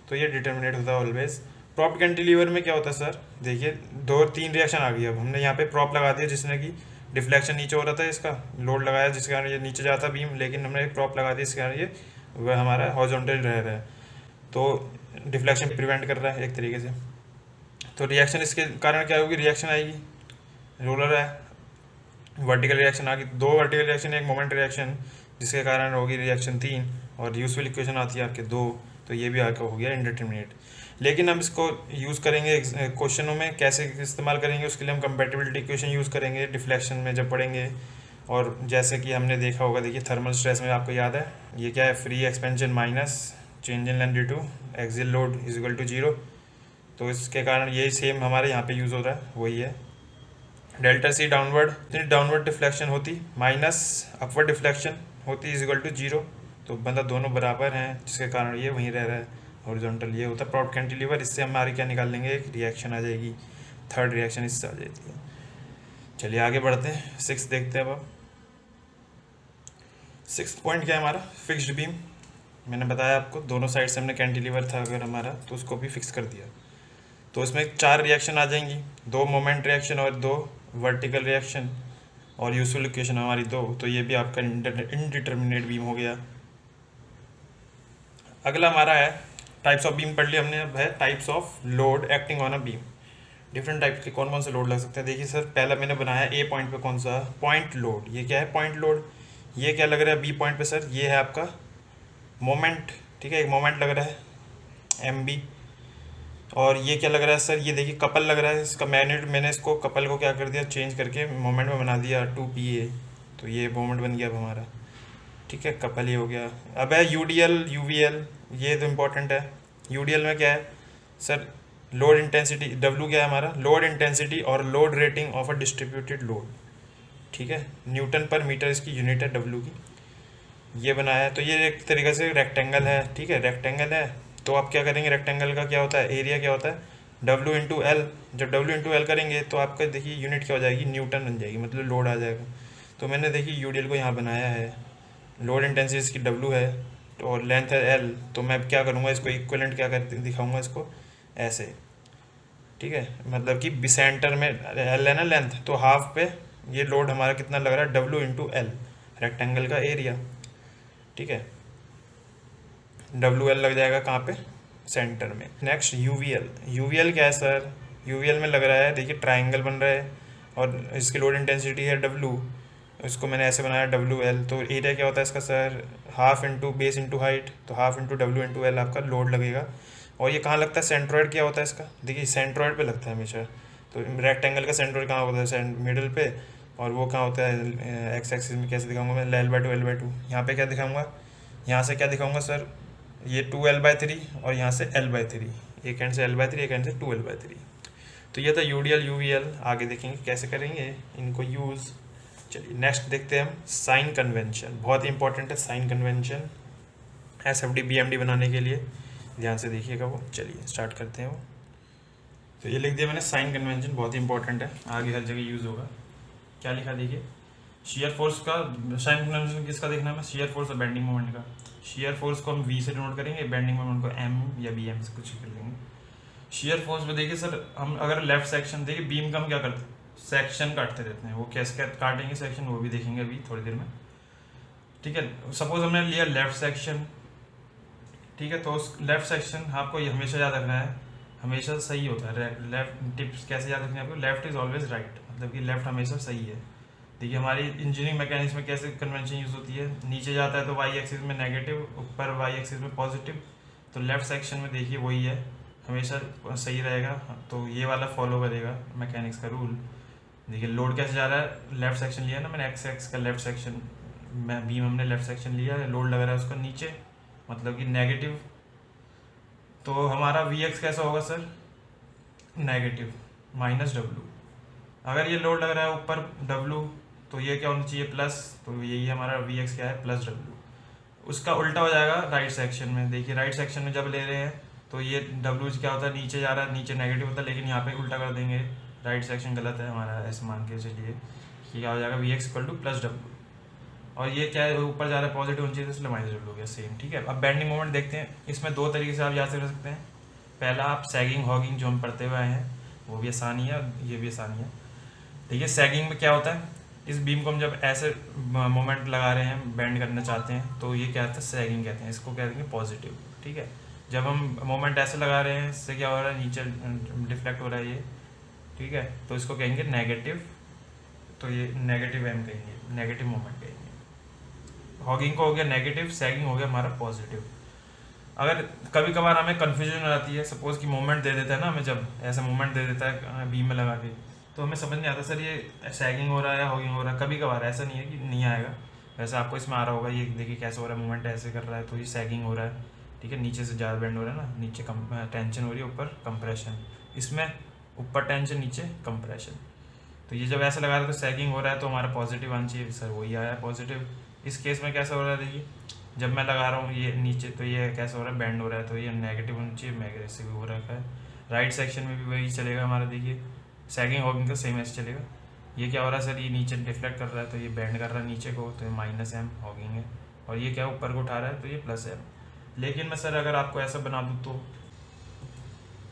तो ये डिटरमिनेट होता है ऑलवेज। प्रॉप कैंटिलीवर में क्या होता है सर, देखिए 2-3 रिएक्शन आ गई। अब हमने यहाँ पे प्रॉप लगा दिया जिसने कि डिफ्लेक्शन नीचे हो रहा था, इसका लोड लगाया जिसके कारण ये नीचे जाता बीम, लेकिन हमने एक प्रॉप लगा दिया इसके कारण ये वह हमारा हॉरिजॉन्टल रह रहा है, तो डिफ्लेक्शन प्रिवेंट कर रहा है एक तरीके से। तो रिएक्शन इसके कारण क्या होगी, रिएक्शन आएगी, रोलर है, वर्टिकल रिएक्शन आ गई, 2 वर्टिकल रिएक्शन, एक मोमेंट रिएक्शन, जिसके कारण होगी रिएक्शन 3, और यूजफुल इक्वेशन आती है आपके 2, तो ये भी आपका हो गया इंडिटरमिनेट। लेकिन हम इसको यूज़ करेंगे क्वेश्चनों में, कैसे इस्तेमाल करेंगे, उसके लिए हम कंपैटिबिलिटी इक्वेशन यूज़ करेंगे डिफ्लेक्शन में जब पढ़ेंगे। और जैसे कि हमने देखा होगा, देखिए थर्मल स्ट्रेस में आपको याद है ये क्या है, free expansion minus change in length due to axial load is equal to 0, तो इसके कारण यही सेम हमारे यहाँ पे यूज़ हो रहा है, वही है डेल्टा सी डाउनवर्ड, जितनी डाउनवर्ड डिफ्लेक्शन होती माइनस अपवर्ड डिफ्लेक्शन होती इज इक्वल टू जीरो। तो मतलब दोनों बराबर हैं, जिसके कारण ये वहीं रह रहा है। हॉरिजॉन्टल ये होता है प्रॉप्ट कैंटिलीवर। इससे हमारी क्या निकाल लेंगे, एक रिएक्शन आ जाएगी, थर्ड रिएक्शन इससे आ जाती है। चलिए आगे बढ़ते हैं, 6 देखते हैं अब। 6th पॉइंट क्या है हमारा, फिक्स्ड बीम। मैंने बताया आपको दोनों साइड से हमने कैंटिलीवर था अगर हमारा, तो उसको भी फिक्स कर दिया। तो इसमें 4 रिएक्शन आ जाएंगी, 2 मोमेंट रिएक्शन और 2 वर्टिकल रिएक्शन, और यूजफुल इक्वेशन हमारी 2। तो ये भी आपका इनडिटर्मिनेट बीम हो गया। अगला हमारा है टाइप्स ऑफ बीम, पढ़ लिया हमने। अब है types of load acting on a beam. Different types के कौन कौन से लोड लग सकते हैं। देखिए सर, पहला मैंने बनाया ए पॉइंट पे कौन सा, पॉइंट लोड। ये क्या है, पॉइंट लोड। ये क्या लग रहा है बी पॉइंट पे सर, ये है आपका मोमेंट, ठीक है, एक मोमेंट लग रहा है एम बी। और ये क्या लग रहा है सर, ये देखिए कपल लग रहा है। इसका मैंने इसको कपल को क्या कर दिया, चेंज करके मोमेंट में बना दिया 2PA। तो ये मोमेंट बन गया अब हमारा, ठीक है, कपल ये हो गया। अब है UDL UVL, ये तो इम्पोर्टेंट है। UDL में क्या है सर, लोड इंटेंसिटी, W क्या है हमारा, लोड इंटेंसिटी और load rating of a distributed load, ठीक है, न्यूटन पर मीटर इसकी यूनिट है W की। ये बनाया है, तो ये एक तरीके से रेक्टेंगल है, ठीक है, रेक्टेंगल है। तो आप क्या करेंगे, रेक्टेंगल का क्या होता है, एरिया क्या होता है, W/L। जब W/L करेंगे तो आपका देखिए यूनिट क्या हो जाएगी, न्यूटन बन जाएगी, मतलब लोड आ जाएगा। तो मैंने देखिए UDL को यहाँ बनाया है, लोड इंटेंसिटी इसकी W है और लेंथ है L। तो मैं क्या करूँगा, इसको इक्विवेलेंट क्या कर दिखाऊंगा इसको ऐसे, ठीक है, मतलब कि सेंटर में L है ना लेंथ, तो हाफ पे ये लोड हमारा कितना लग रहा है, W/L, रेक्टेंगल का एरिया, ठीक है। WL लग जाएगा कहाँ पे, सेंटर में। नेक्स्ट UVL क्या है सर, UVL में लग रहा है, देखिए ट्राइंगल बन रहा है और इसकी लोड इंटेंसिटी है W। इसको मैंने ऐसे बनाया WL। तो एरिया क्या होता है इसका sir, half into base into height, तो हाफ इंटू W/L आपका लोड लगेगा। और ये कहाँ लगता है, सेंट्रोइड क्या होता है इसका, देखिए सेंट्रोइड पे लगता है हमेशा। तो रेक्टेंगल का सेंट्रोइड कहाँ होता है, मिडिल पे। और वो कहाँ होता है, एक्स एक्सिस में। कैसे दिखाऊंगा मैं, L/2 यहाँ पे क्या दिखाऊंगा, यहाँ से क्या दिखाऊंगा सर, ये 2L/3 और यहाँ से L/3, एक एंड से L/3, एक एंड से 2L/3। तो ये था UDL UVL। आगे देखेंगे कैसे करेंगे इनको यूज़। चलिए नेक्स्ट देखते हैं हम, साइन कन्वेंशन। बहुत ही इंपॉर्टेंट है साइन कन्वेंशन SFD BMD बनाने के लिए, ध्यान से देखिएगा वो। चलिए स्टार्ट करते हैं वो। तो ये लिख दिया मैंने, साइन कन्वेंशन बहुत ही इंपॉर्टेंट है, आगे हर जगह यूज़ होगा। क्या लिखा देखिए, शेयर फोर्स का साइन कन्वेंशन किसका देखना है, मैं शेयर फोर्स और बेंडिंग मोमेंट का। शेयर फोर्स को हम V से डिनोट करेंगे, बेंडिंग मोमेंट को M या BM से कुछ कर लेंगे। शेयर फोर्स में देखिए सर, हम अगर लेफ्ट सेक्शन देखिए, बीम का हम क्या करते हैं, सेक्शन काटते रहते हैं। वो कैसे काटेंगे सेक्शन, वो भी देखेंगे अभी थोड़ी देर में, ठीक है। सपोज हमने लिया लेफ्ट सेक्शन, ठीक है, तो उस लेफ्ट सेक्शन आपको ये हमेशा याद रखना है, हमेशा सही होता है। लेफ्ट टिप्स कैसे याद रखनी है आपको, लेफ्ट इज ऑलवेज राइट, मतलब कि लेफ्ट हमेशा सही है। देखिए हमारी इंजीनियरिंग मैकेनिक्स में कैसे कन्वेंशन यूज़ होती है, नीचे जाता है तो वाई एक्सिस में नेगेटिव, ऊपर वाई एक्सिस में पॉजिटिव। तो लेफ्ट सेक्शन में देखिए वही है, हमेशा सही रहेगा। तो ये वाला फॉलो करेगा मैकेनिक्स का रूल। देखिए लोड कैसे जा रहा है, लेफ्ट सेक्शन लिया ना मैंने, एक्स का लेफ्ट सेक्शन, मैं बीम हमने लेफ्ट सेक्शन लिया, लोड लग रहा है उसका नीचे, मतलब कि नेगेटिव। तो हमारा VX कैसा होगा सर, नेगेटिव माइनस W। अगर ये लोड लग रहा है ऊपर W, तो ये क्या होना चाहिए, प्लस। तो यही हमारा VX क्या है, प्लस W। उसका उल्टा हो जाएगा राइट सेक्शन में। देखिए राइट सेक्शन में जब ले रहे हैं तो ये W क्या होता है, नीचे जा रहा है, नीचे नेगेटिव होता है, लेकिन यहाँ पे उल्टा कर देंगे, राइट सेक्शन गलत है हमारा, ऐसे मान के चलिए कि क्या हो जाएगा, VX = प्लस W। और ये क्या है, ऊपर जा रहा है पॉजिटिव होनी चाहिए, इसलिए माइनस W हो गया, सेम, ठीक है। अब बेंडिंग मोमेंट देखते हैं, इसमें 2 तरीके से आप याद कर सकते हैं। पहला आप सैगिंग हॉगिंग जो हम पढ़ते हुए आए हैं, वो भी आसानी है, ये भी आसानी है। देखिए सैगिंग में क्या होता है, इस बीम को हम जब ऐसे मोमेंट लगा रहे हैं, बेंड करना चाहते हैं, तो ये क्या होता है, सैगिंग कहते हैं, इसको कहते हैं पॉजिटिव, ठीक है। जब हम मोमेंट ऐसे लगा रहे हैं, इससे क्या हो रहा है, नीचे डिफ्लेक्ट हो रहा है ये, ठीक है, तो इसको कहेंगे नेगेटिव। तो ये नेगेटिव M कहेंगे, नेगेटिव मोमेंट कहेंगे। हॉगिंग को हो गया नेगेटिव, सैगिंग हो गया हमारा पॉजिटिव। अगर कभी कभार हमें कन्फ्यूजन हो जाती है, सपोज कि मोमेंट दे देता है ना हमें, जब ऐसा मोमेंट दे देता है बीम में लगा के, तो हमें समझ नहीं आता सर ये सैगिंग हो रहा है या हॉगिंग हो रहा है। कभी कभार ऐसा नहीं है कि नहीं आएगा, वैसे आपको इसमें आ रहा होगा, ये देखिए कैसे हो रहा है, मूवमेंट ऐसे कर रहा है, तो ये सैगिंग हो रहा है, ठीक है। नीचे से ज़्यादा बेंड हो रहा है ना, नीचे टेंशन हो रही है, ऊपर कंप्रेशन, इसमें ऊपर टेंशन नीचे कंप्रेशन। तो ये जब ऐसा लगा रहा है तो सैगिंग हो रहा है तो हमारा पॉजिटिव आना चाहिए, सर वही आया पॉजिटिव। इस केस में कैसा हो रहा है देखिए, जब मैं लगा रहा हूँ ये नीचे तो ये कैसा हो रहा है, बैंड हो रहा है, तो ये नेगेटिव होना चाहिए, मैग्रेसिव हो रखा है। राइट सेक्शन में भी वही चलेगा हमारा, देखिए सैगिंग हॉगिंग का सेम ऐसे चलेगा। ये क्या हो रहा है सर, ये नीचे डिफ्लेक्ट कर रहा है तो ये बैंड कर रहा है नीचे को, तो ये -m हॉगिंग है। और ये क्या ऊपर को उठा रहा है तो ये +m। लेकिन मैं सर अगर आपको ऐसा बना दूँ तो,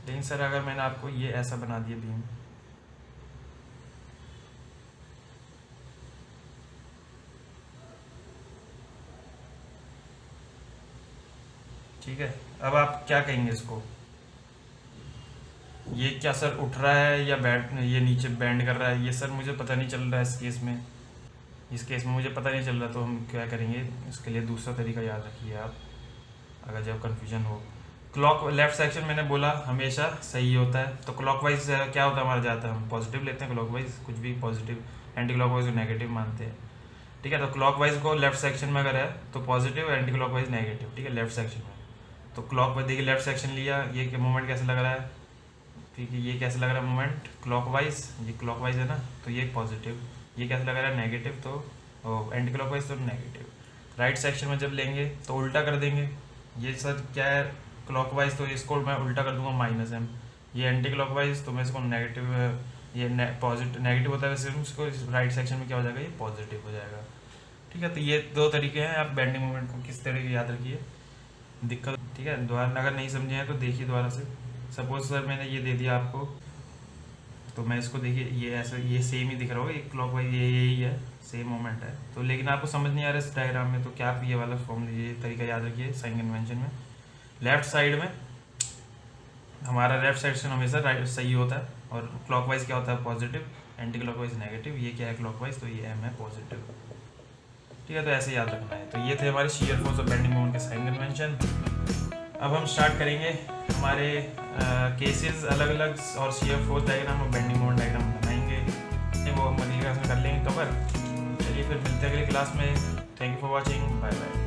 लेकिन सर अगर मैंने आपको ये ऐसा बना दिया बीम, ठीक है, अब आप क्या कहेंगे इसको, ये क्या सर उठ रहा है या बैठ, ये नीचे बैंड कर रहा है, ये सर मुझे पता नहीं चल रहा है इस केस में। इस केस में मुझे पता नहीं चल रहा, तो हम क्या करेंगे, इसके लिए दूसरा तरीका याद रखिए आप, अगर जब कन्फ्यूजन हो। क्लॉक लेफ्ट सेक्शन मैंने बोला हमेशा सही होता है, तो क्लॉकवाइज क्या होता है हमारा जाता है, हम पॉजिटिव लेते हैं क्लॉकवाइज, कुछ भी पॉजिटिव, एंटी क्लॉकवाइज को नेगेटिव मानते हैं, ठीक है। तो क्लॉकवाइज को लेफ्ट सेक्शन में अगर है तो पॉजिटिव, एंटी क्लॉकवाइज नेगेटिव, ठीक है, लेफ्ट सेक्शन में। तो क्लॉकवाइज देखिए लेफ्ट सेक्शन लिया, ये मोमेंट कैसे लग रहा है, ठीक है, ये कैसे लग रहा है मोमेंट क्लॉकवाइज, ये क्लॉकवाइज है ना, तो ये पॉजिटिव, ये कैसे लग रहा है नेगेटिव, तो एंटी क्लॉकवाइज तो नेगेटिव। राइट सेक्शन में जब लेंगे तो उल्टा कर देंगे, ये सर क्या है क्लॉकवाइज, तो इसको मैं उल्टा कर दूंगा -m, ये एंटी क्लॉकवाइज तो मैं इसको नेगेटिव, ये पॉजिटिव नेगेटिव होता है वैसे, इसको राइट सेक्शन में क्या हो जाएगा, ये पॉजिटिव हो जाएगा, ठीक है। तो ये दो तरीके हैं, आप बेंडिंग मोमेंट को किस तरीके याद रखिए, दिक्कत, ठीक है। दोबारा अगर नहीं समझे हैं तो देखिए दोबारा से। सपोज सर मैंने ये दे दिया आपको, तो मैं इसको देखिए ये ऐसा, ये सेम ही दिख रहा होगा, ये क्लॉकवाइज ये यही है, सेम मोमेंट है, तो लेकिन आपको समझ नहीं आ रहा है इस डायग्राम में, तो क्या आप ये वाला फॉर्म, ये तरीका याद रखिए साइन कन्वेंशन में। लेफ्ट साइड में हमारा लेफ्ट सेक्शन हमेशा राइट सही होता है, और क्लॉकवाइज क्या होता है पॉजिटिव, एंटी क्लॉकवाइज नेगेटिव, ये क्या है क्लॉकवाइज, तो ये m है पॉजिटिव, ठीक है। तो ऐसे याद रखना है। तो ये थे हमारे शियर फोर्स और बेंडिंग मोमेंट के साइन कन्वेंशन। अब हम स्टार्ट करेंगे हमारे केसेस अलग अलग, और शियर फोर्स डायग्राम और बेंडिंग मोमेंट डायग्राम बनाएंगे, वो हम अगली क्लास में कर लेंगे कवर। चलिए फिर मिलते हैं अगली क्लास में। Thank you for watching, bye bye.